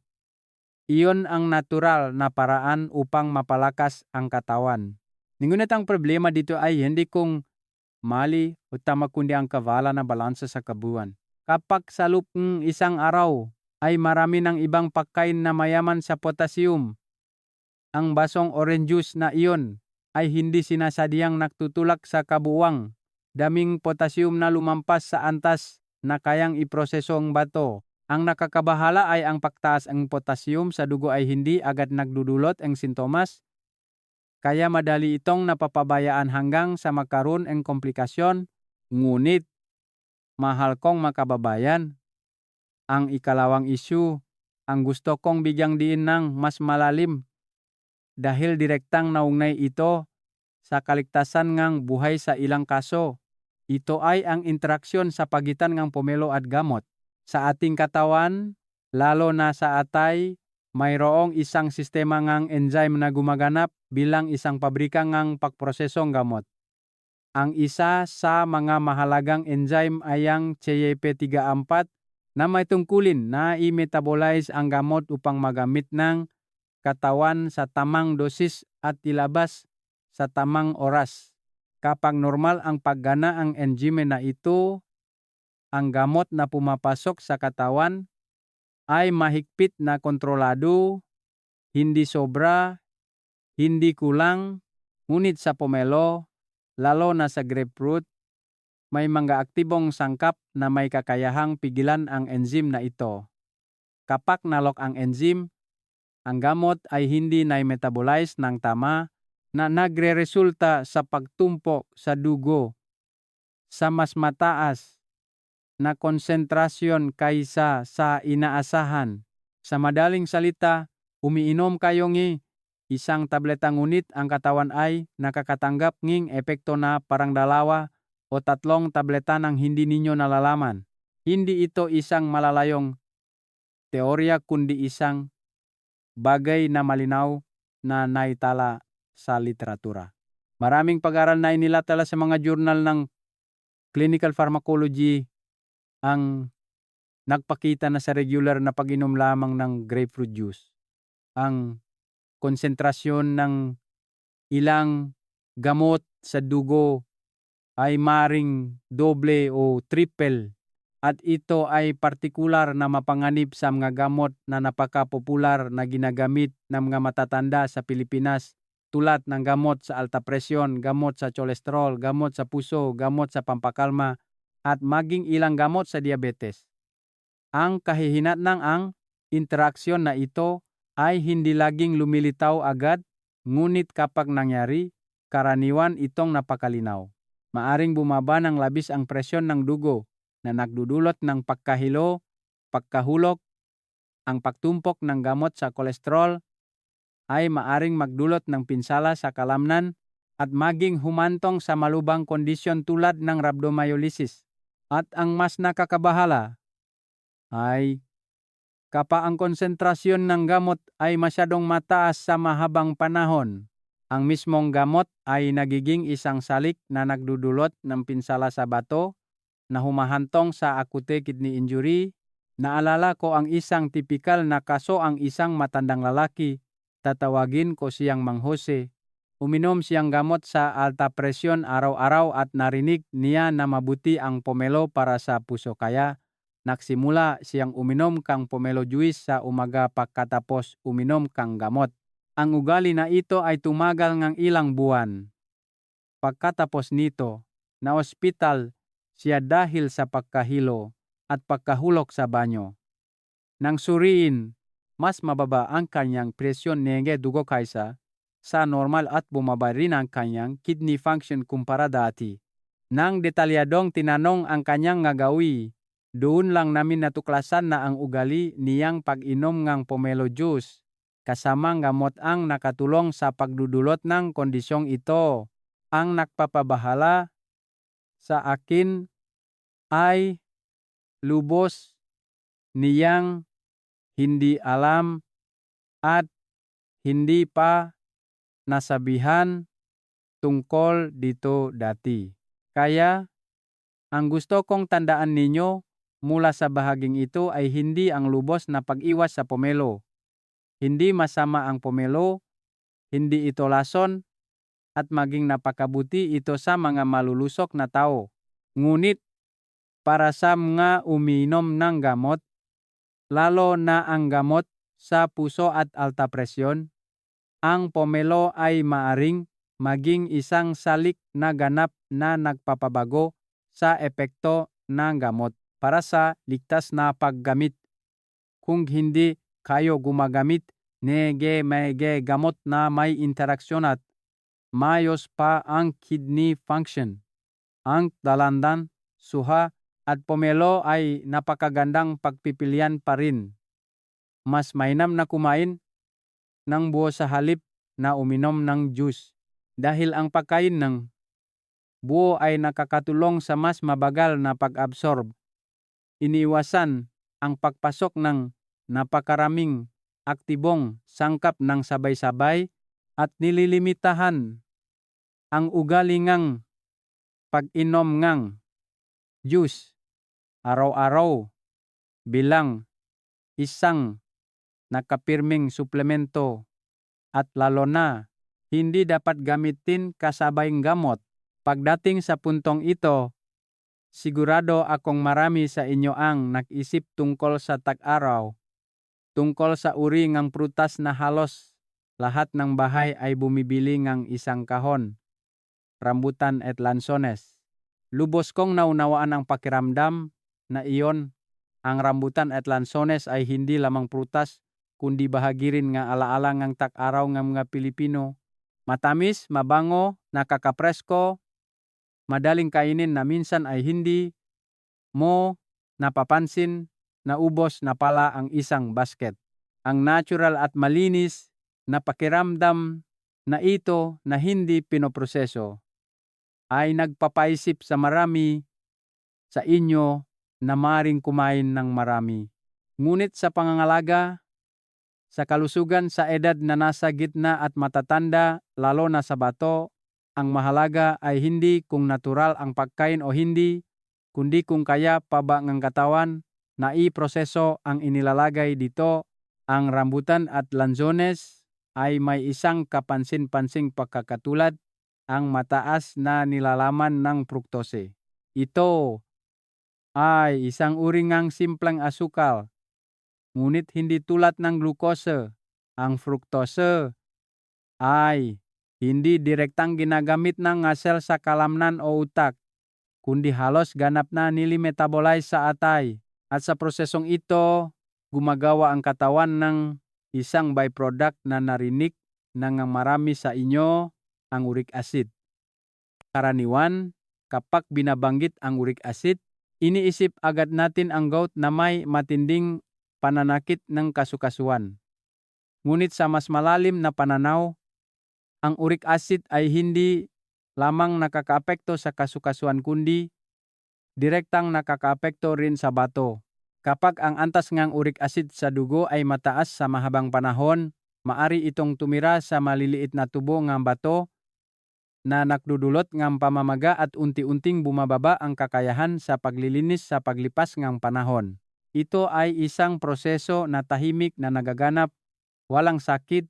iyon ang natural na paraan upang mapalakas ang katawan Ngunit ang problema dito ay hindi kung mali o tama kundi ang kawala na balansa sa kabuuan. Kapag sa loob ng isang araw ay marami ng ibang pagkain na mayaman sa potassium, ang basong orange juice na iyon ay hindi sinasadyang nagtutulak sa kabuuang daming potassium na lumampas sa antas na kayang iproseso ang bato. Ang nakakabahala ay ang pagtaas ng potassium sa dugo ay hindi agad nagdudulot ng sintomas, kaya madali itong napapabayaan hanggang sa magkaroon ng komplikasyon. Ngunit, mahal kong makababayan, ang ikalawang issue, ang gusto kong bigyang diin ng mas malalim dahil direktang naugnay ito sa kaligtasan ngang buhay sa ilang kaso. Ito ay ang interaksyon sa pagitan ng pomelo at gamot. Sa ating katawan, lalo na sa atay, mayroong isang sistema ngang enzyme na gumaganap bilang isang pabrika ngang pagprosesong gamot. Ang isa sa mga mahalagang enzyme ay ang CYP34 na may tungkulin na i-metabolize ang gamot upang magamit ng katawan sa tamang dosis at ilabas sa tamang oras. Kapag normal ang paggana ang enzyme na ito, ang gamot na pumapasok sa katawan ay mahigpit na kontrolado, hindi sobra, hindi kulang, ngunit sa pomelo, lalo na sa grapefruit, may mga aktibong sangkap na may kakayahang pigilan ang enzyme na ito. Kapag nalok ang enzyme, ang gamot ay hindi na-metabolize ng tama na nagre-resulta sa pagtumpok sa dugo sa mas mataas na konsentrasyon kaysa sa inaasahan. Sa madaling salita, umiinom kayo ng isang tableta ngunit ang katawan ay nakakatanggap ng epekto na parang 2 o 3 tableta nang hindi ninyo nalalaman. Hindi ito isang malalayong teorya kundi isang bagay na malinaw na naitala sa literatura. Maraming pag-aral na inilatala sa mga journal ng clinical pharmacology ang nagpakita na sa regular na pag-inom lamang ng grapefruit juice, ang konsentrasyon ng ilang gamot sa dugo ay maring doble o triple at ito ay partikular na mapanganib sa mga gamot na napaka-popular na ginagamit ng mga matatanda sa Pilipinas tulad ng gamot sa alta presyon, gamot sa cholesterol, gamot sa puso, gamot sa pampakalma, at maging ilang gamot sa diabetes. Ang kahihinatnan ang interaksyon na ito ay hindi laging lumilitaw agad, ngunit kapag nangyari, karaniwan itong napakalinaw. Maaring bumaba ng labis ang presyon ng dugo na nagdudulot ng pagkahilo, pagkahulog, ang pagtumpok ng gamot sa kolesterol ay maaring magdulot ng pinsala sa kalamnan at maging humantong sa malubhang kondisyon tulad ng rhabdomyolysis. At ang mas nakakabahala ay kapag ang konsentrasyon ng gamot ay masyadong mataas sa mahabang panahon, ang mismong gamot ay nagiging isang salik na nagdudulot ng pinsala sa bato na humahantong sa acute kidney injury. Naalala ko ang isang tipikal na kaso, ang isang matandang lalaki, tatawagin ko siyang Mang Jose. Uminom siyang gamot sa alta presyon araw-araw at narinig niya na mabuti ang pomelo para sa puso, kaya nagsimula siyang uminom kang pomelo juice sa umaga pagkatapos uminom kang gamot. Ang ugali na ito ay tumagal ng ilang buwan. Pagkatapos nito, na ospital siya dahil sa pagkahilo at pagkahulog sa banyo. Nang suriin, mas mababa ang kanyang presyon ng dugo kaysa sa normal at bumaba rin ang kanyang kidney function kumpara dati. Nang detalyadong tinanong ang kanyang ngagawi, doon lang namin natuklasan na ang ugali niyang pag-inom ng pomelo juice kasamang gamot ang nakatulong sa pagdudulot ng kondisyong ito. Ang nagpapabahala sa akin ay lubos niyang hindi alam at hindi pa nasabihan tungkol dito dati. Kaya, ang gusto kong tandaan ninyo mula sa bahaging ito ay hindi ang lubos na pag-iwas sa pomelo. Hindi masama ang pomelo, hindi ito lason, at maging napakabuti ito sa mga malulusok na tao. Ngunit para sa mga umiinom ng gamot, lalo na ang gamot sa puso at alta presyon, ang pomelo ay maaring maging isang salik na ganap na nagpapabago sa epekto ng gamot para sa ligtas na paggamit. Kung hindi kayo gumagamit may gamot na may interaksyon at mayos pa ang kidney function. Ang dalandan, suha at pomelo ay napakagandang pagpipilian pa rin. Mas mainam na kumain ng buo sa halip na uminom ng juice dahil ang pagkain ng buo ay nakakatulong sa mas mabagal na pag-absorb. Iniiwasan ang pagpasok ng napakaraming aktibong sangkap ng sabay-sabay at nililimitahan ang ugalingang pag-inom ng juice araw-araw bilang isang nakapirming suplemento at lalo na hindi dapat gamitin kasabay gamot. Pagdating sa puntong ito, sigurado akong marami sa inyo ang nag-isip tungkol sa tag-araw, tungkol sa uri ng prutas na halos lahat ng bahay ay bumibili ng isang kahon, rambutan at lansones. Lubos kong naunawaan ang pakiramdam na iyon. Ang rambutan at lansones ay hindi lamang prutas, kundi bahagi rin nga alaala ng tag-araw ng mga Pilipino. Matamis, mabango, nakakapresko, madaling kainin na minsan ay hindi mo napapansin na ubos na pala ang isang basket. Ang natural at malinis na pakiramdam na ito na hindi pinoproseso ay nagpapaisip sa marami sa inyo na maring kumain ng marami. Ngunit sa pangangalaga, sa kalusugan sa edad na nasa gitna at matatanda, lalo na sa bato, ang mahalaga ay hindi kung natural ang pagkain o hindi, kundi kung kaya pa ba ng katawan na i-proseso ang inilalagay dito. Ang rambutan at lanzones ay may isang kapansin-pansing pagkakatulad, ang mataas na nilalaman ng fructose. Ito ay isang uri ng simpleng asukal, ngunit hindi tulad ng glucose. Ang fructose ay hindi direktang ginagamit ng sel sa kalamnan o utak, kundi halos ganap na nili-metabolize sa atay. At sa prosesong ito, gumagawa ang katawan ng isang byproduct na narinig ng marami sa inyo, ang uric acid. Karaniwan, kapag binabanggit ang uric acid, iniisip agad natin ang gout na may matinding pananakit ng kasukasuan. Ngunit sa mas malalim na pananaw, ang uric acid ay hindi lamang nakakaapekto sa kasukasuan kundi direktang nakakaapekto rin sa bato. Kapag ang antas ng uric acid sa dugo ay mataas sa mahabang panahon, maari itong tumira sa maliliit na tubo ng bato na nakdudulot ng pamamaga at unti-unting bumababa ang kakayahan sa paglilinis sa paglipas ng panahon. Ito ay isang proseso na tahimik na nagaganap, walang sakit,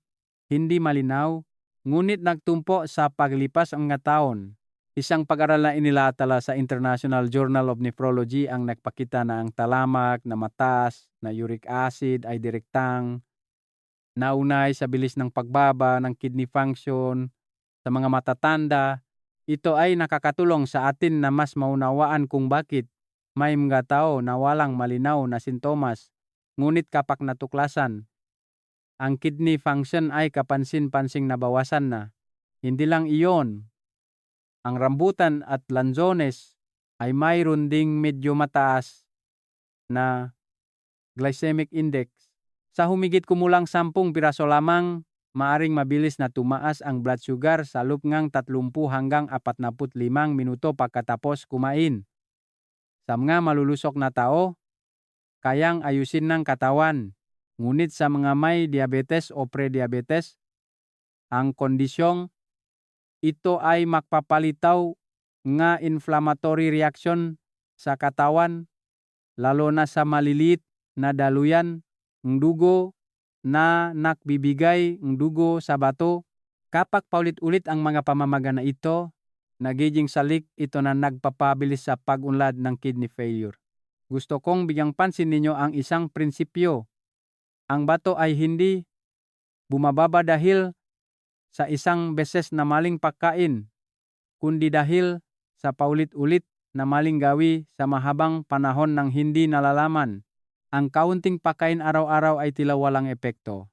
hindi malinaw, ngunit nagtumpo sa paglipas ng taon. Isang pag-aral na inilatala sa International Journal of Nephrology ang nagpakita na ang talamak na mataas na uric acid ay direktang naunay sa bilis ng pagbaba ng kidney function sa mga matatanda. Ito ay nakakatulong sa atin na mas maunawaan kung bakit may mga tao na walang malinaw na sintomas, ngunit kapag natuklasan, ang kidney function ay kapansin-pansing nabawasan na. Hindi lang iyon, ang rambutan at lanzones ay mayroon ding medyo mataas na glycemic index. Sa humigit kumulang 10 piraso lamang, maaring mabilis na tumaas ang blood sugar sa loob ng 30 hanggang 45 minuto pagkatapos kumain. Sa mga malulusok na tao, kayang ayusin ng katawan. Ngunit sa mga may diabetes o pre-diabetes, ang kondisyong ito ay magpapalitaw nga inflammatory reaction sa katawan, lalo na sa maliliit na daluyan ng dugo na nakbibigay ng dugo sa bato. Kapag paulit-ulit ang mga pamamaga na ito, nagiging salik ito na nagpapabilis sa pag-unlad ng kidney failure. Gusto kong bigyang pansin ninyo ang isang prinsipyo. Ang bato ay hindi bumababa dahil sa isang beses na maling pagkain, kundi dahil sa paulit-ulit na maling gawi sa mahabang panahon ng hindi nalalaman. Ang kaunting pagkain araw-araw ay tila walang epekto.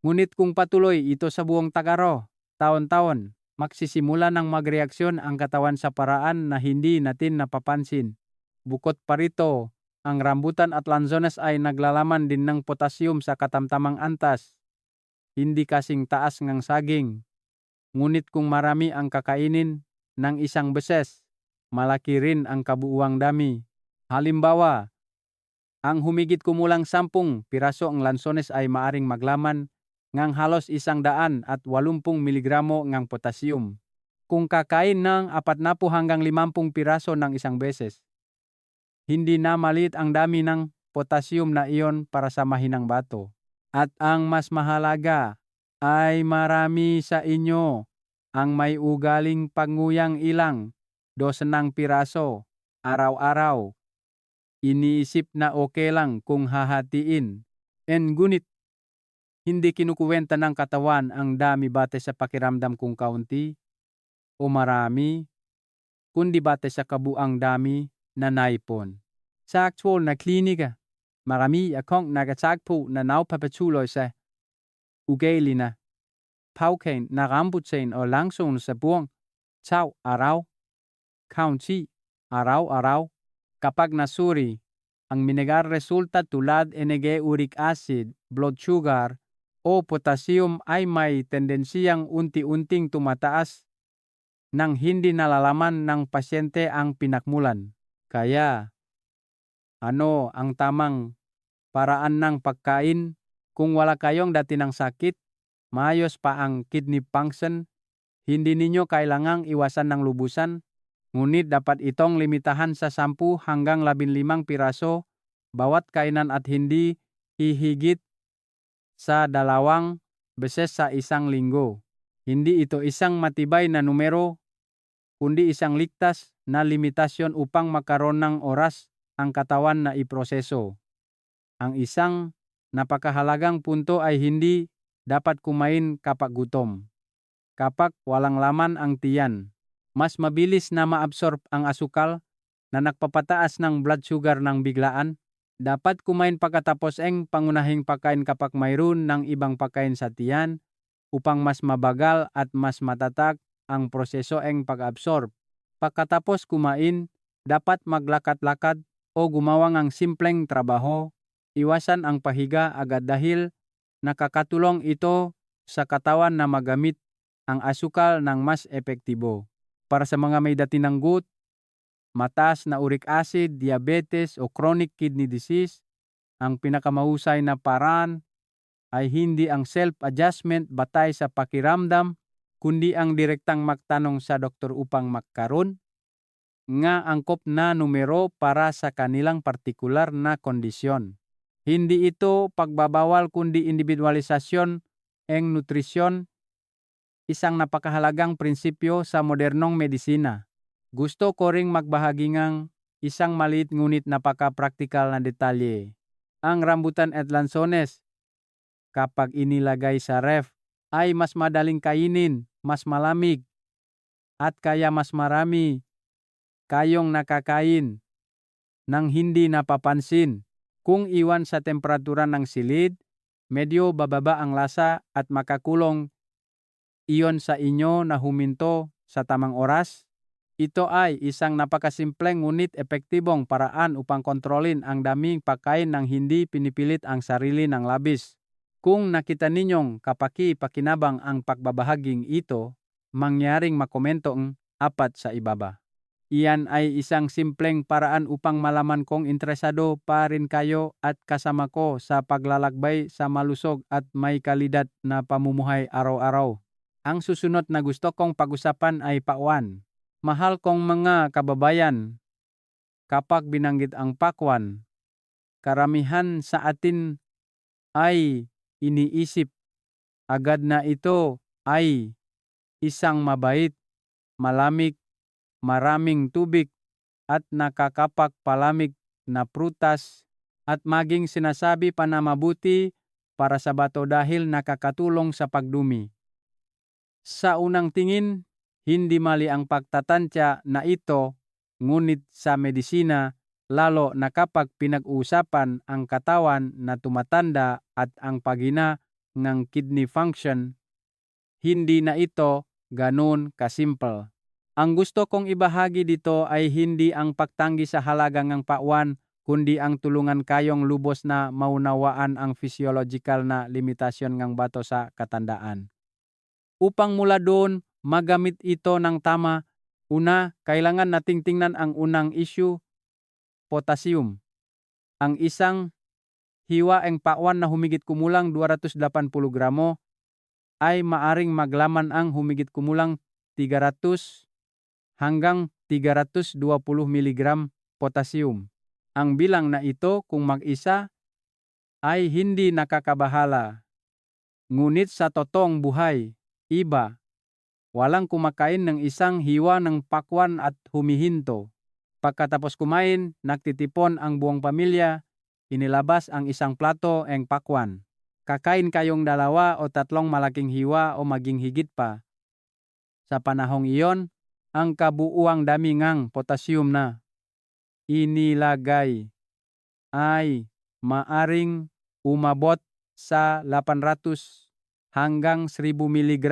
Ngunit kung patuloy ito sa buong tagaro, taon-taon, magsisimula ng magreaksyon ang katawan sa paraan na hindi natin napapansin. Bukod pa rito, ang rambutan at lanzones ay naglalaman din ng potassium sa katamtamang antas. Hindi kasing taas ng saging. Ngunit kung marami ang kakainin ng isang beses, malaki rin ang kabuuang dami. Halimbawa, ang humigit kumulang 10 piraso ang lansones ay maaring maglaman ngang halos 180 miligramo ng potassium. Kung kakain ng 40 hanggang 50 piraso ng isang beses, hindi na maliit ang dami ng potassium na iyon para sa mahinang bato. At ang mas mahalaga ay marami sa inyo ang may ugaling panguyang ilang dosenang piraso araw-araw. Iniisip na okay lang kung hahatiin. Ngunit hindi kinukuwenta ng katawan ang dami bate sa pakiramdam kung kaunti o marami, kundi bate sa kabuang dami na naipon. Sa actual na klinika, marami akong nagatagpo na napapatuloy sa ugali na paukain na rambutan o langsong sa buong tao araw, kaunti, araw-araw. Kapag nasuri, ang mineral resulta tulad uric acid, blood sugar, o potassium ay may tendensiyang unti-unting tumataas nang hindi nalalaman ng pasyente ang pinakmulan. Kaya, ano ang tamang paraan ng pagkain? Kung wala kayong dati ng sakit, maayos pa ang kidney function, hindi ninyo kailangang iwasan ng lubusan, ngunit dapat itong limitahan sa 10 hanggang 15 piraso bawat kainan at hindi hihigit sa 2 beses sa isang linggo. Hindi ito isang matibay na numero, kundi isang ligtas na limitasyon upang magkaroon ng oras ang katawan na iproseso. Ang isang napakahalagang punto ay hindi dapat kumain kapag gutom. Kapag walang laman ang tiyan, mas mabilis na maabsorb ang asukal na nagpapataas ng blood sugar ng biglaan. Dapat kumain pagkatapos ang pangunahing pagkain kapag mayroon ng ibang pagkain sa tiyan upang mas mabagal at mas matatag ang proseso ng pag-absorb. Pagkatapos kumain, dapat maglakad-lakad o gumawa ng simpleng trabaho. Iwasan ang pahiga agad dahil nakakatulong ito sa katawan na magamit ang asukal ng mas epektibo. Para sa mga may dati ng gut, mataas na uric acid, diabetes o chronic kidney disease, ang pinakamahusay na paraan ay hindi ang self-adjustment batay sa pakiramdam, kundi ang direktang magtanong sa doktor upang magkaroon nga angkop na numero para sa kanilang partikular na kondisyon. Hindi ito pagbabawal kundi individualisasyon ng nutrisyon, isang napakahalagang prinsipyo sa modernong medisina. Gusto ko ring magbahagi ng isang maliit ngunit napaka-praktikal na detalye. Ang rambutan at lansones, kapag inilagay sa ref, ay mas madaling kainin, mas malamig, at kaya mas marami kayong nakakain nang hindi napapansin. Kung iwan sa temperatura ng silid, medyo bababa ang lasa at makakulong iyon sa inyo na huminto sa tamang oras. Ito ay isang napakasimpleng ngunit epektibong paraan upang kontrolin ang daming pagkain nang hindi pinipilit ang sarili ng labis. Kung nakita ninyong kapaki-pakinabang ang pagbabahaging ito, mangyaring makomento ang 4 sa ibaba. Iyan ay isang simpleng paraan upang malaman kung interesado pa rin kayo at kasama ko sa paglalakbay sa malusog at may kalidad na pamumuhay araw-araw. Ang susunod na gusto kong pag-usapan ay pakwan. Mahal kong mga kababayan, kapag binanggit ang pakwan, karamihan sa atin ay iniisip agad na ito ay isang mabait, malamig, maraming tubig at nakakapak-palamig na prutas at maging sinasabi pa na mabuti para sa bato dahil nakakatulong sa pagdumi. Sa unang tingin, hindi mali ang pagtatantya na ito, ngunit sa medisina, lalo na kapag pinag-uusapan ang katawan na tumatanda at ang paghina ng kidney function, hindi na ito ganun kasimple. Ang gusto kong ibahagi dito ay hindi ang pagtanggi sa halaga ng pakwan, kundi ang tulungan kayong lubos na maunawaan ang physiological na limitasyon ng bato sa katandaan. Upang mula doon, magamit ito ng tama, una, kailangan nating tingnan ang unang issue, potassium. Ang isang hiwaeng pakwan na humigit kumulang 280 gramo ay maaring maglaman ang humigit kumulang 300 hanggang 320 mg potassium. Ang bilang na ito kung mag-isa ay hindi nakakabahala. Ngunit sa totoong buhay, iba, walang kumakain ng isang hiwa ng pakwan at humihinto. Pagkatapos kumain, nagtitipon ang buong pamilya, inilabas ang isang plato ng pakwan. Kakain kayong 2 o 3 malaking hiwa o maging higit pa. Sa panahong iyon, ang kabuuang dami ng potassium na inilagay ay maaring umabot sa 800 hanggang 1,000 mg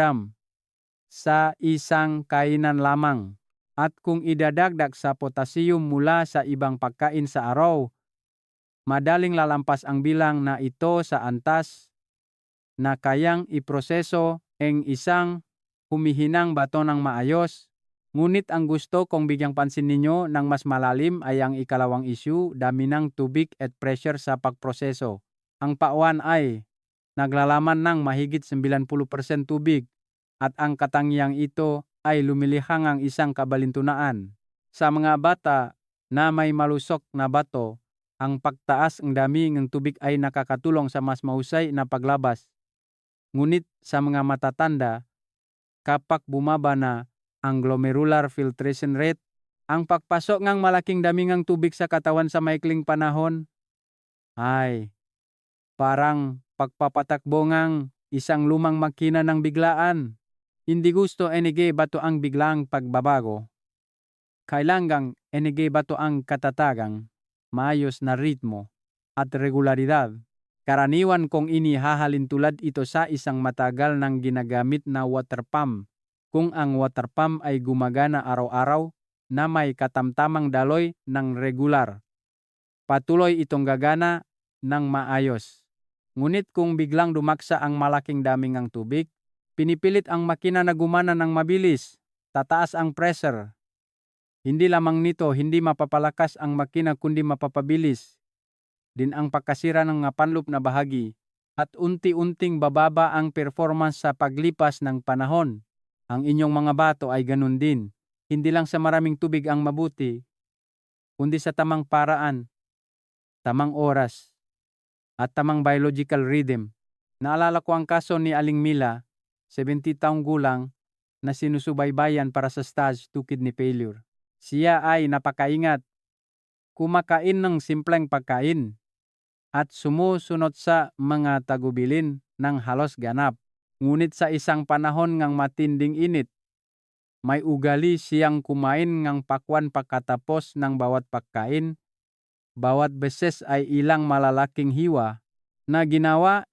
sa isang kainan lamang. At kung idadagdag sa potassium mula sa ibang pagkain sa araw, madaling lalampas ang bilang na ito sa antas na kayang iproseso ng isang humihinang bato ng maayos. Ngunit ang gusto kong bigyang pansin ninyo ng mas malalim ay ang ikalawang issue, dami ng tubig at pressure sa pagproseso. Ang pakwan ay naglalaman ng mahigit 90% tubig at ang katangiang ito ay lumilihang ang isang kabalintunaan. Sa mga bata na may malusok na bato, ang pagtaas ng dami ng tubig ay nakakatulong sa mas mahusay na paglabas. Ngunit sa mga matatanda, kapag bumaba na ang glomerular filtration rate, ang pagpasok ng malaking dami ng tubig sa katawan sa maikling panahon ay parang pagpapatakbo ng isang lumang makina ng biglaan. Hindi gusto enige bato ang biglang pagbabago. Kailangang enige bato ang katatagang, maayos na ritmo at regularidad. Karaniwan kong inihahalin tulad ito sa isang matagal nang ginagamit na water pump. Kung ang water pump ay gumagana araw-araw na may katamtamang daloy ng regular, patuloy itong gagana ng maayos. Ngunit kung biglang dumaksa ang malaking daming ng tubig, pinipilit ang makina na gumana ng mabilis, tataas ang pressure. Hindi lamang nito, hindi mapapalakas ang makina kundi mapapabilis din ang pagkasira ng panloob na bahagi at unti-unting bababa ang performance sa paglipas ng panahon. Ang inyong mga bato ay ganun din. Hindi lang sa maraming tubig ang mabuti, kundi sa tamang paraan, tamang oras, at tamang biological rhythm. Naalala ko ang kaso ni Aling Mila, 70 taong gulang, na sinusubaybayan para sa stage 2 kidney failure. Siya ay napakaingat, kumakain ng simpleng pagkain, at sumusunod sa mga tagubilin ng halos ganap. Ngunit sa isang panahon ng matinding init, may ugali siyang kumain ng pakwan pagkatapos ng bawat pagkain. Bawat beses ay ilang malalaking hiwa na ginawa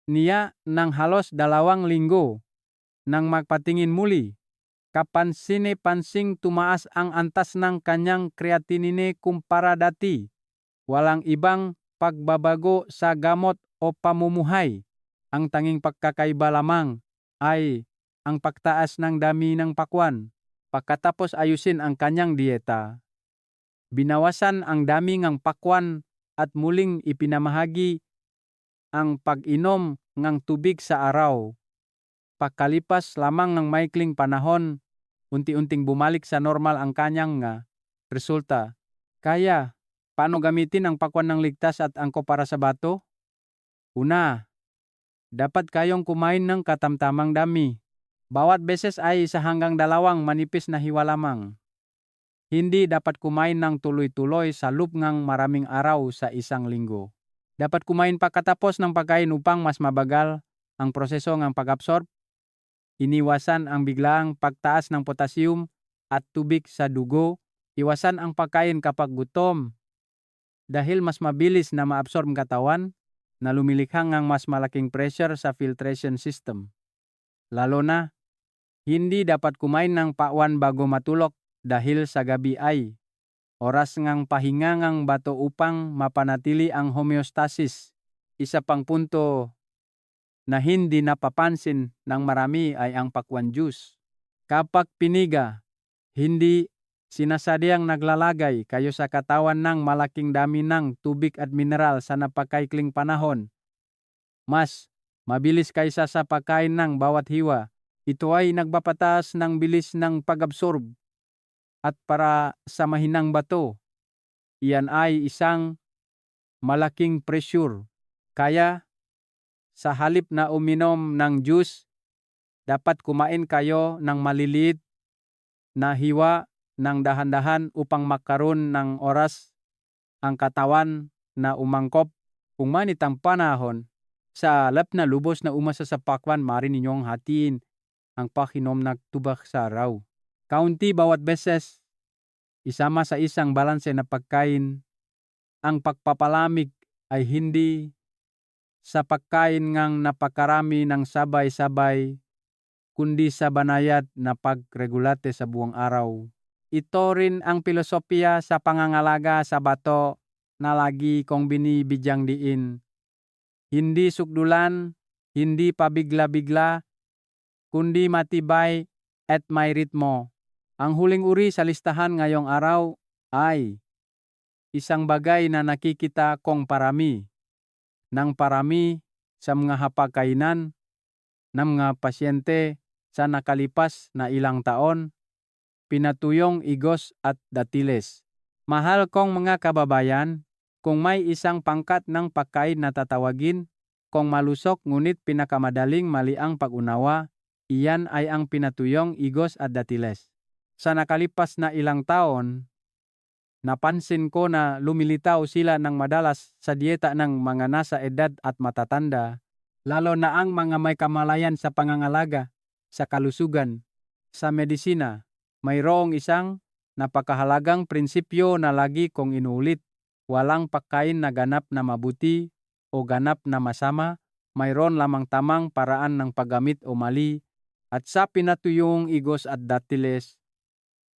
niya ng halos 2 linggo. Nang magpatingin muli, kapansini-pansing tumaas ang antas ng kanyang creatinine kumpara dati. Walang ibang pagbabago sa gamot o pamumuhay. Ang tanging pagkakaiba lamang ay ang pagtaas ng dami ng pakwan. Pagkatapos ayusin ang kanyang dieta, binawasan ang dami ng pakwan at muling ipinamahagi ang pag-inom ng tubig sa araw. Pagkalipas lamang ng maikling panahon, unti-unting bumalik sa normal ang kanyang resulta. Kaya, paano gamitin ang pakwan ng ligtas at angko para sa bato? Una, dapat kayong kumain ng katamtamang dami. Bawat beses ay 1 hanggang 2 manipis na hiwa lamang. Hindi dapat kumain ng tuloy-tuloy sa loob ng maraming araw sa isang linggo. Dapat kumain pagkatapos ng pagkain upang mas mabagal ang proseso ng pag-absorb. Iniwasan ang biglaang pagtaas ng potassium at tubig sa dugo. Iwasan ang pagkain kapag gutom dahil mas mabilis na maabsorb ng katawan na lumilikha ng mas malaking pressure sa filtration system. Lalo na, hindi dapat kumain ng pakwan bago matulog dahil sa gabi ay oras ngang pahinga ngang bato upang mapanatili ang homeostasis. Isa pang punto na hindi napapansin ng marami ay ang pakwan juice. Kapag piniga, hindi sinasadyang naglalagay kayo sa katawan ng malaking dami ng tubig at mineral sa napakaikling panahon. Mas mabilis kaysa sa pagkain ng bawat hiwa. Ito ay nagpapataas ng bilis ng pag-absorb at para sa mahinang bato. Iyan ay isang malaking pressure. Kaya sa halip na uminom ng juice, dapat kumain kayo ng maliliit na hiwa ng dahan-dahan upang magkaroon ng oras ang katawan na umangkop. Kung manit ang panahon, sa halip na lubos na umasa sa pakwan, maaari ninyong hatiin ang pakinom ng tubig sa araw. Kaunti bawat beses, isama sa isang balanse na pagkain. Ang pagpapalamig ay hindi sa pagkain ngang napakarami ng sabay-sabay, kundi sa banayad na pagregulate sa buong araw. Ito rin ang filosofiya sa pangangalaga sa bato na lagi kong binibigyang diin. Hindi sukdulan, hindi pabigla-bigla, kundi matibay at may ritmo. Ang huling uri sa listahan ngayong araw ay isang bagay na nakikita kong parami sa mga hapagkainan ng mga pasyente sa nakalipas na ilang taon, pinatuyong igos at datiles. Mahal kong mga kababayan, kung may isang pangkat ng pagkain na tatawagin kung malusok ngunit pinakamadaling mali ang pag-unawa, iyan ay ang pinatuyong igos at datiles. Sa nakalipas na ilang taon, napansin ko na lumilitaw sila ng madalas sa dieta ng mga nasa edad at matatanda, lalo na ang mga may kamalayan sa pangangalaga, sa kalusugan, sa medisina. Mayroong isang napakahalagang prinsipyo na lagi kong inuulit. Walang pagkain na ganap na mabuti o ganap na masama, mayroon lamang tamang paraan ng paggamit o mali. At sa pinatuyong igos at datiles,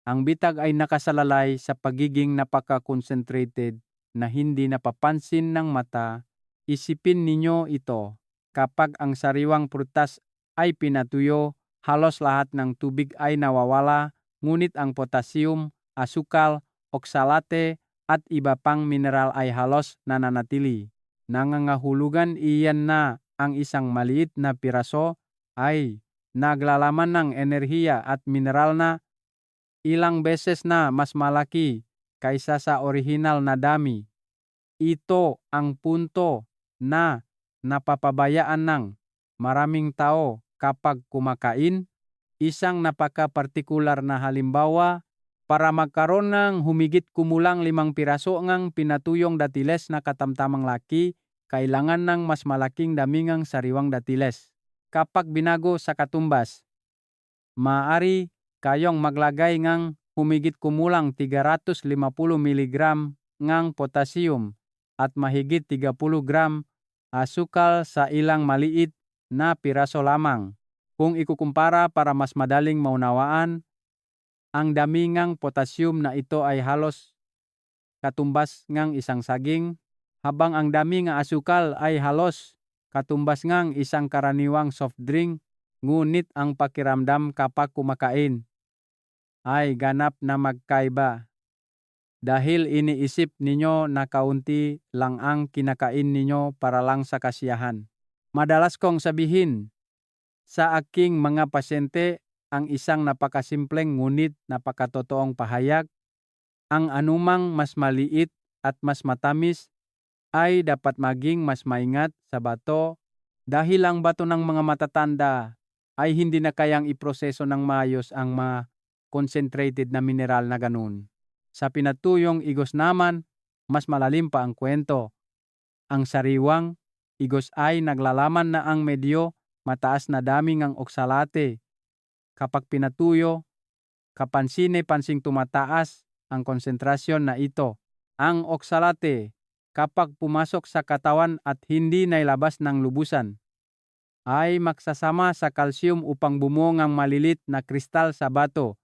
ang bitag ay nakasalalay sa pagiging napaka-concentrated na hindi napapansin ng mata. Isipin ninyo ito, kapag ang sariwang prutas ay pinatuyo, halos lahat ng tubig ay nawawala, ngunit ang potassium, asukal, oksalate, at iba pang mineral ay halos nananatili. Nangangahulugan iyan na ang isang maliit na piraso ay naglalaman ng enerhiya at mineral na ilang beses na mas malaki kaysa sa orihinal na dami. Ito ang punto na napapabayaan ng maraming tao kapag kumakain. Isang napaka-partikular na halimbawa, para magkaroon ng humigit kumulang 5 piraso ngang pinatuyong datiles na katamtamang laki, kailangan ng mas malaking dami ngang sariwang datiles. Kapag binago sa katumbas, maaari kayong maglagay ngang humigit kumulang 350 mg ngang potassium at mahigit 30 gram asukal sa ilang maliit na piraso lamang. Kung ikukumpara para mas madaling maunawaan, ang dami ngang potassium na ito ay halos katumbas ngang isang saging, habang ang dami nga asukal ay halos katumbas ngang isang karaniwang soft drink. Ngunit ang pakiramdam kapag kumakain ay ganap na magkaiba. Dahil iniisip ninyo na kaunti lang ang kinakain ninyo para lang sa kasiyahan. Madalas kong sabihin sa aking mga pasyente ang isang napakasimpleng ngunit napakatotoong pahayag. Ang anumang mas maliit at mas matamis ay dapat maging mas maingat sa bato dahil ang bato ng mga matatanda ay hindi na kayang iproseso ng maayos ang mga concentrated na mineral na ganun. Sa pinatuyong igos naman, mas malalim pa ang kwento. Ang sariwang igos ay naglalaman na ang medyo mataas na dami ng oksalate. Kapag pinatuyo, kapansine-pansing tumataas ang konsentrasyon na ito. Ang oksalate, kapag pumasok sa katawan at hindi nailabas ng lubusan, ay magsasama sa kalsiyum upang bumuo ng malilit na kristal sa bato.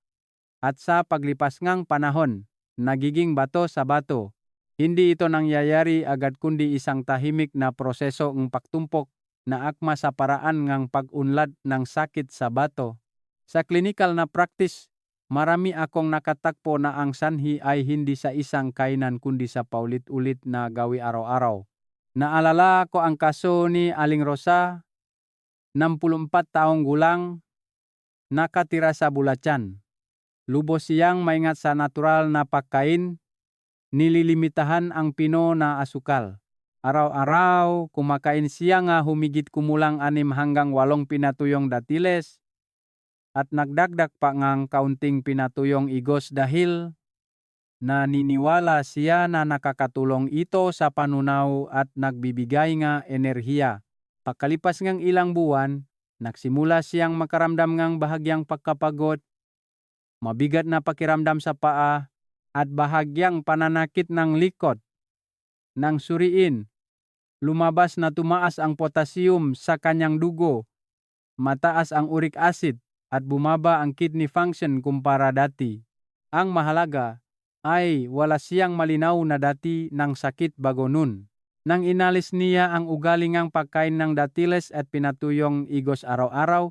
At sa paglipas ng panahon, nagiging bato sa bato. Hindi ito nangyayari agad kundi isang tahimik na proseso ng pagtumpok na akma sa paraan ng pag-unlad ng sakit sa bato. Sa clinical na practice, marami akong nakatagpo na ang sanhi ay hindi sa isang kainan kundi sa paulit-ulit na gawi araw-araw. Naalala ko ang kaso ni Aling Rosa, 64 taong gulang, nakatira sa Bulacan. Lubos siyang maingat sa natural na pagkain, nililimitahan ang pino na asukal. Araw-araw, kumakain siya nga humigit kumulang 6 hanggang 8 pinatuyong datiles at nagdagdag pa ngang kaunting pinatuyong igos dahil naniniwala siya na nakakatulong ito sa panunaw at nagbibigay nga enerhiya. Pagkalipas ngang ilang buwan, nagsimula siyang makaramdam ngang bahagyang pagkapagod, mabigat na pakiramdam sa paa at bahagyang pananakit ng likod. Nang suriin, lumabas na tumaas ang potassium sa kanyang dugo, mataas ang uric acid at bumaba ang kidney function kumpara dati. Ang mahalaga ay wala siyang malinaw na dati ng sakit bago nun. Nang inalis niya ang ugali ngang pagkain ng datiles at pinatuyong igos araw-araw,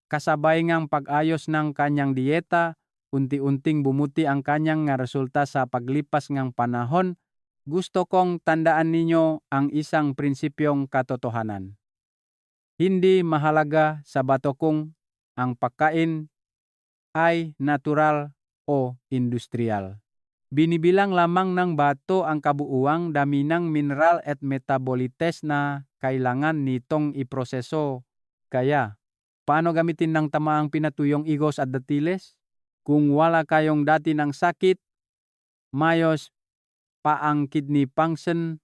kasabay ngang pag-ayos ng kanyang dieta, unti-unting bumuti ang kanyang nga resulta sa paglipas ngang panahon. Gusto kong tandaan ninyo ang isang prinsipyong katotohanan. Hindi mahalaga sa bato kung ang pagkain ay natural o industrial. Binibilang lamang ng bato ang kabuuang dami ng mineral at metabolites na kailangan nitong iproseso. Kaya, paano gamitin ng tama ang pinatuyong igos at datiles? Kung wala kayong dati ng sakit, mayos pa ang kidney function,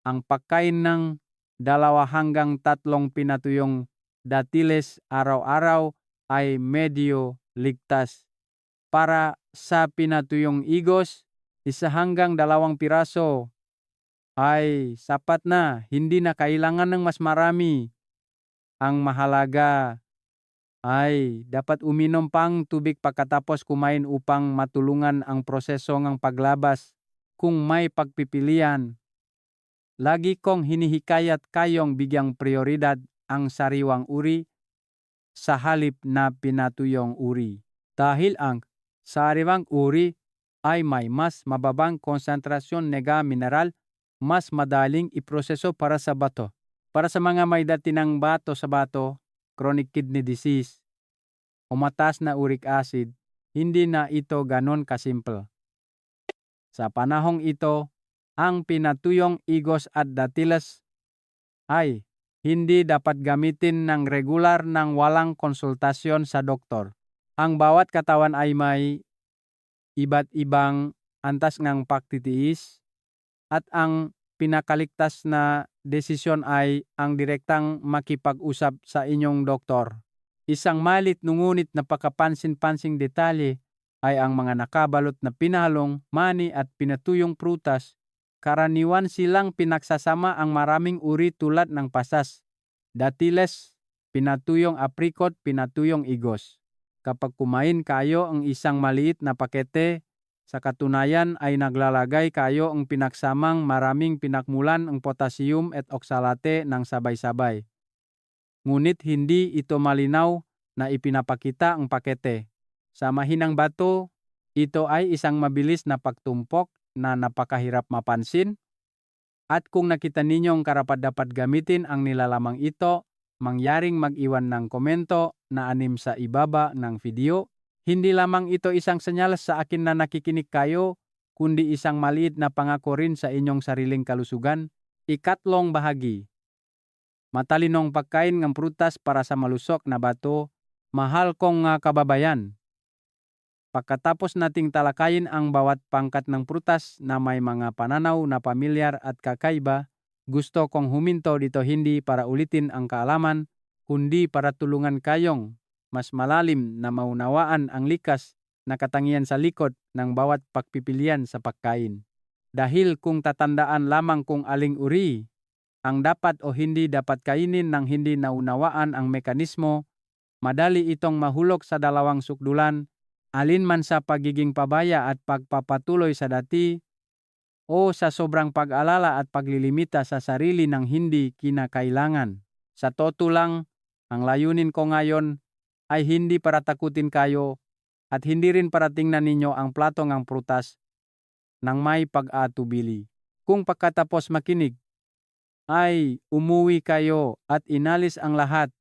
ang pagkain ng 2 hanggang 3 pinatuyong datiles araw-araw ay medyo ligtas. Para sa pinatuyong igos, 1 hanggang 2 piraso ay sapat na, hindi na kailangan ng mas marami. Ang mahalaga ay dapat uminom pang tubig pagkatapos kumain upang matulungan ang proseso ng paglabas kung may pagpipilian. Lagi kong hinihikayat kayong bigyang prioridad ang sariwang uri sa halip na pinatuyong uri. Dahil ang sariwang uri ay may mas mababang konsentrasyon ng mineral, mas madaling iproseso para sa bato. Para sa mga may dati ng bato sa bato, chronic kidney disease, o mataas na uric acid, hindi na ito ganon kasimple. Sa panahong ito, ang pinatuyong igos at datiles ay hindi dapat gamitin ng regular nang walang konsultasyon sa doktor. Ang bawat katawan ay may iba't ibang antas ng pagtitiis at ang pinakaligtas na desisyon ay ang direktang makipag-usap sa inyong doktor. Isang malit ngunit napakapansin-pansing detalye ay ang mga nakabalot na pinahalong, mani at pinatuyong prutas. Karaniwan silang pinagsasama ang maraming uri tulad ng pasas, datiles, pinatuyong apricot, pinatuyong igos. Kapag kumain kayo ang isang maliit na pakete, sa katunayan ay naglalagay kayo ang pinagsamang maraming pinakmulan ang potassium at oksalate ng sabay-sabay. Ngunit hindi ito malinaw na ipinapakita ang pakete. Sa mahinang bato, ito ay isang mabilis na pagtumpok na napakahirap mapansin. At kung nakita ninyong karapat-dapat gamitin ang nilalamang ito, mangyaring mag-iwan ng komento na anim sa ibaba ng video. Hindi lamang ito isang senyales sa akin na nakikinig kayo, kundi isang maliit na pangako rin sa inyong sariling kalusugan. Ikatlong bahagi. Matalinong pagkain ng prutas para sa malusok na bato Mahal kong kababayan, pagkatapos nating talakayin ang bawat pangkat ng prutas na may mga pananaw na pamilyar at kakaiba, gusto kong huminto dito hindi para ulitin ang kaalaman, kundi para tulungan kayong mas malalim na maunawaan ang likas na katangian sa likod ng bawat pagpipilian sa pagkain. Dahil kung tatandaan lamang kung aling uri ang dapat o hindi dapat kainin ng hindi naunawaan ang mekanismo, madali itong mahulog sa dalawang sukdulan, alinman sa pagiging pabaya at pagpapatuloy sa dati o sa sobrang pag-alala at paglilimita sa sarili ng hindi kinakailangan. Sa totoo lang, ang layunin ko ngayon ay hindi para takutin kayo at hindi rin para tingnan ninyo ang plato ng prutas nang may pag-atubili. Kung pagkatapos makinig, ay umuwi kayo at inalis ang lahat,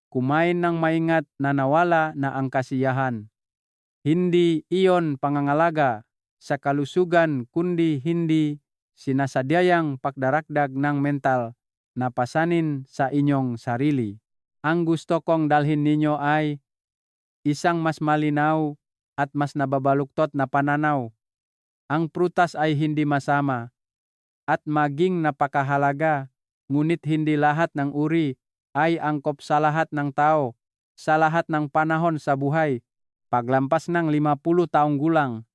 kumain ng maingat na nawala na ang kasiyahan. Hindi iyon pangangalaga sa kalusugan kundi hindi sinasadyayang pagdaragdag ng mental na pasanin sa inyong sarili. Ang gusto kong dalhin ninyo ay isang mas malinaw at mas nababaluktot na pananaw. Ang prutas ay hindi masama at maging napakahalaga, ngunit hindi lahat ng uri ay angkop sa lahat ng tao, sa lahat ng panahon sa buhay. Paglampas ng 50 taong gulang,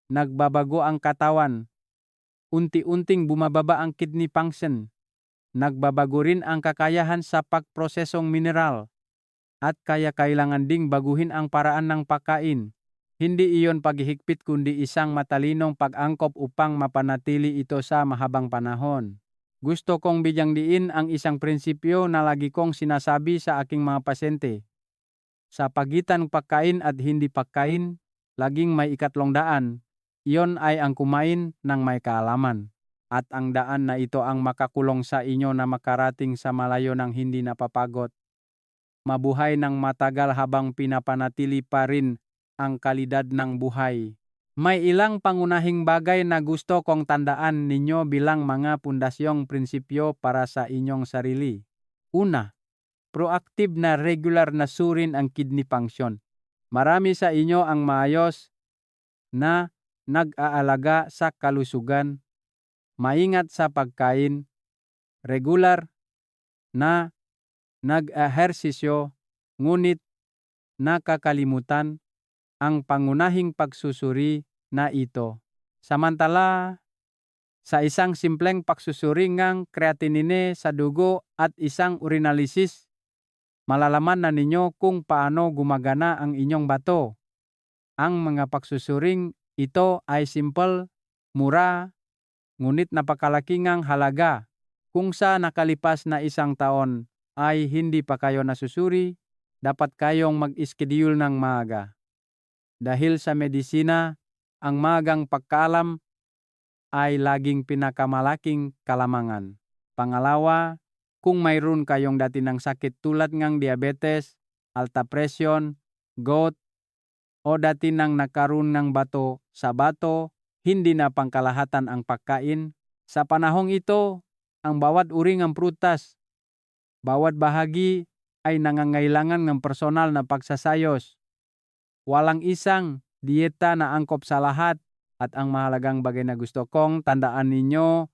nagbabago ang katawan, unti-unting bumababa ang kidney function, nagbabago rin ang kakayahan sa pagprosesong mineral, at kaya kailangan ding baguhin ang paraan ng pagkain. Hindi iyon paghihigpit kundi isang matalinong pag-angkop upang mapanatili ito sa mahabang panahon. Gusto kong bigyang diin ang isang prinsipyo na lagi kong sinasabi sa aking mga pasyente. Sa pagitan ng pagkain at hindi pagkain, laging may ikatlong daan. Iyon ay ang kumain ng may kaalaman. At ang daan na ito ang makakulong sa inyo na makarating sa malayo ng hindi napapagod. Mabuhay ng matagal habang pinapanatili pa rin ang kalidad ng buhay. May ilang pangunahing bagay na gusto kong tandaan ninyo bilang mga pundasyong prinsipyo para sa inyong sarili. Una, proactive na regular na surin ang kidney function. Marami sa inyo ang maayos na nag-aalaga sa kalusugan, maingat sa pagkain, regular na nag-ehersisyo, ngunit nakakalimutan ang pangunahing pagsusuri na ito. Samantala, sa isang simpleng pagsusuri ng creatinine sa dugo at isang urinalysis, malalaman na ninyo kung paano gumagana ang inyong bato. Ang mga pagsusuring ito ay simple, mura, ngunit napakalaki ngang halaga. Kung sa nakalipas na isang taon ay hindi pa kayo nasusuri, dapat kayong mag-schedule ng maaga. Dahil sa medisina, ang maagang pagkaalam ay laging pinakamalaking kalamangan. Pangalawa, kung mayroon kayong dati ng sakit tulad ng diabetes, alta presyon, gout, o dati nang nakaroon ng bato sa bato, hindi na pangkalahatan ang pagkain. Sa panahong ito, ang bawat uri ng prutas, bawat bahagi ay nangangailangan ng personal na pagsasayos. Walang isang dieta na angkop sa lahat at ang mahalagang bagay na gusto kong tandaan ninyo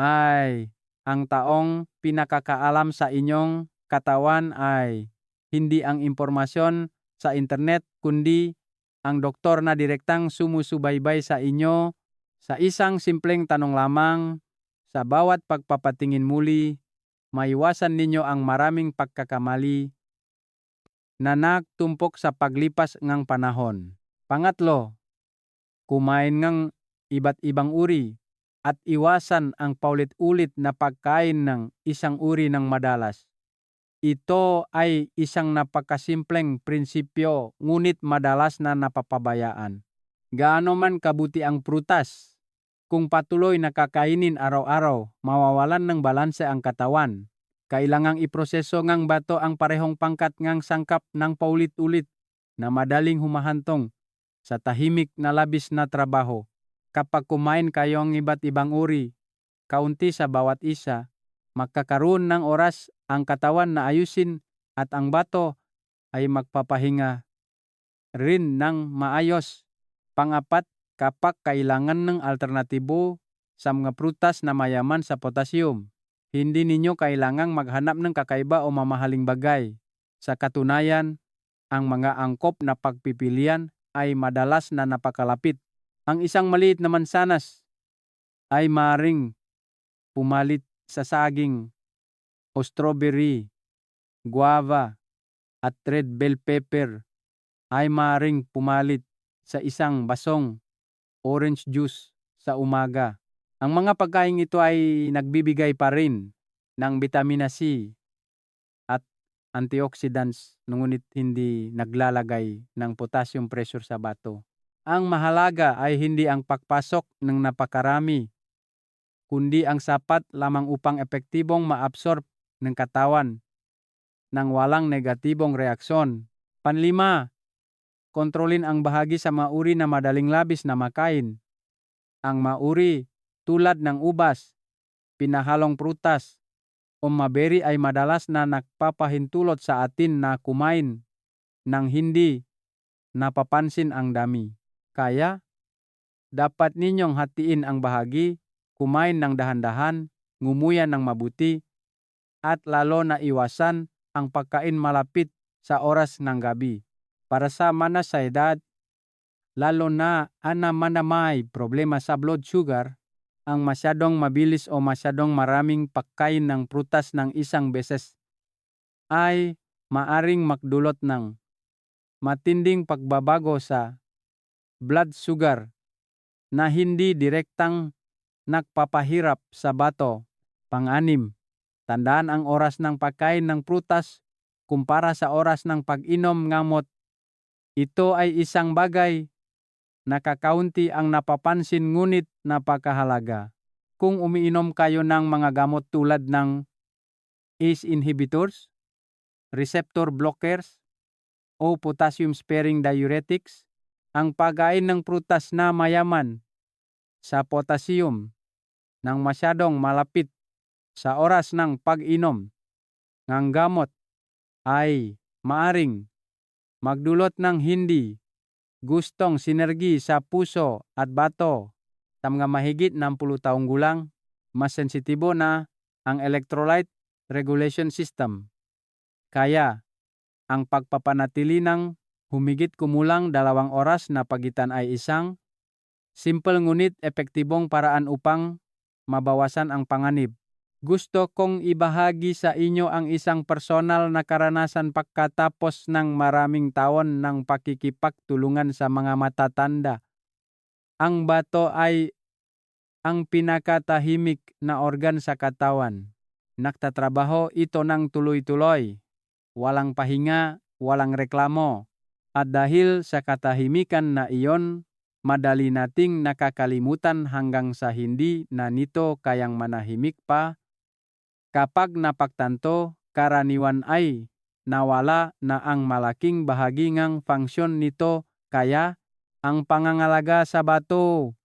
ay ang taong pinakakaalam sa inyong katawan ay hindi ang impormasyon sa internet kundi ang doktor na direktang sumusubaybay sa inyo sa isang simpleng tanong lamang. Sa bawat pagpapatingin muli, maiwasan ninyo ang maraming pagkakamali na nagtumpok sa paglipas ng panahon. Pangatlo, kumain ng iba't ibang uri at iwasan ang paulit-ulit na pagkain ng isang uri ng madalas. Ito ay isang napakasimpleng prinsipyo ngunit madalas na napapabayaan. Gaano man kabuti ang prutas, kung patuloy na kakainin araw-araw, mawawalan ng balanse ang katawan. Kailangang iproseso ngang bato ang parehong pangkat ngang sangkap ng paulit-ulit na madaling humahantong sa tahimik na labis na trabaho. Kapag kumain kayo ng iba't ibang uri, kaunti sa bawat isa, magkakaroon ng oras ang katawan na ayusin at ang bato ay magpapahinga rin ng maayos. Pangapat, kapag kailangan ng alternatibo sa mga prutas na mayaman sa potassium, hindi ninyo kailangang maghanap ng kakaiba o mamahaling bagay. Sa katunayan, ang mga angkop na pagpipilian ay madalas na napakalapit. Ang isang maliit na mansanas ay maaaring pumalit sa saging o strawberry, guava, at red bell pepper ay maaaring pumalit sa isang basong orange juice sa umaga. Ang mga pagkain ito ay nagbibigay pa rin ng vitamina C at antioxidants ngunit hindi naglalagay ng potassium pressure sa bato. Ang mahalaga ay hindi ang pagpasok ng napakarami, kundi ang sapat lamang upang epektibong maabsorb ng katawan nang walang negatibong reaksyon. Panlima, kontrolin ang bahagi sa mauri na madaling labis na makain. Ang mauri tulad ng ubas, pinahalong prutas, o maberi ay madalas na nagpapahintulot sa atin na kumain nang hindi napapansin ang dami. Kaya, dapat ninyong hatiin ang bahagi, kumain ng dahan-dahan, ngumuyan ng mabuti, at lalo na iwasan ang pagkain malapit sa oras ng gabi. Para sa mana sa edad, lalo na mana may problema sa blood sugar, ang masyadong mabilis o masyadong maraming pagkain ng prutas ng isang beses ay maaring magdulot ng matinding pagbabago sa blood sugar na hindi direktang nagpapahirap sa bato. Pang-anim, tandaan ang oras ng pagkain ng prutas kumpara sa oras ng pag-inom ngamot. Ito ay isang bagay na kakaunti ang napapansin ngunit napakahalaga. Kung umiinom kayo ng mga gamot tulad ng ACE inhibitors, receptor blockers, o potassium-sparing diuretics, ang pagkain ng prutas na mayaman sa potassium nang masyadong malapit sa oras ng pag-inom ng gamot ay maaring magdulot ng hindi gustong sinergi sa puso at bato. Sa mga mahigit 60 taong gulang, mas sensitibo na ang electrolyte regulation system. Kaya, ang pagpapanatili ng humigit kumulang 2 oras na pagitan ay isang simple ngunit epektibong paraan upang mabawasan ang panganib. Gusto kong ibahagi sa inyo ang isang personal na karanasan pagkatapos ng maraming taon ng pakikipagtulungan sa mga matatanda. Ang bato ay ang pinakatahimik na organ sa katawan. Nagtatrabaho ito ng tuloy-tuloy, walang pahinga, walang reklamo. At dahil sa katahimikan na iyon, madali nating nakakalimutan hanggang sa hindi na nito kayang manahimik pa. Kapag napagtanto, karaniwan ay nawala na ang malaking bahagi ng funksyon nito, kaya ang pangangalaga sa bato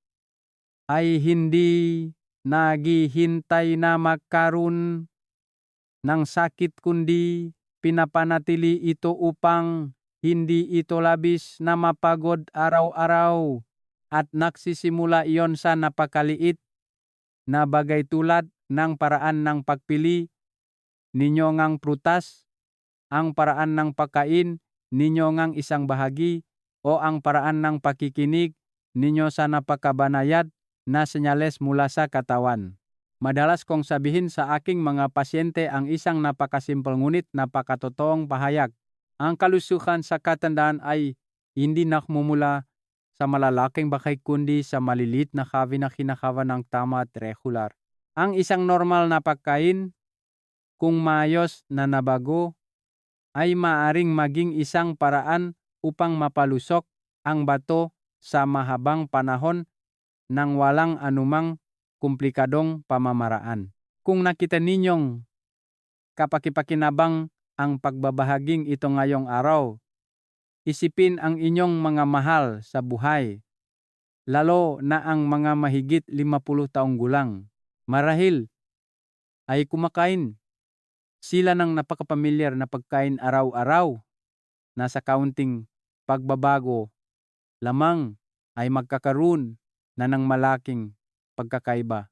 ay hindi naghihintay na magkaroon ng sakit kundi pinapanatili ito upang hindi ito labis na mapagod araw-araw. At nagsisimula iyon sa napakaliit na bagay tulad ng paraan ng pagpili ninyo ngang prutas, ang paraan ng pagkain ninyo ngang isang bahagi, o ang paraan ng pakikinig ninyo sa napakabanayad na senyales mula sa katawan. Madalas kong sabihin sa aking mga pasyente ang isang napakasimpel ngunit napakatotoong pahayag. Ang kalusugan sa katandaan ay hindi nakmumula sa malalaking bakay kundi sa malilit na kawi na kinakawan ng tama at regular. Ang isang normal na pagkain, kung maayos na nabago, ay maaring maging isang paraan upang mapalusok ang bato sa mahabang panahon nang walang anumang komplikadong pamamaraan. Kung nakita ninyong kapakipakinabang ang pagbabahaging ito ngayong araw, isipin ang inyong mga mahal sa buhay, lalo na ang mga mahigit 50 taong gulang. Marahil ay kumakain sila ng napakapamilyar na pagkain araw-araw. na sa kaunting pagbabago lamang ay magkakaroon na ng malaking pagkakaiba.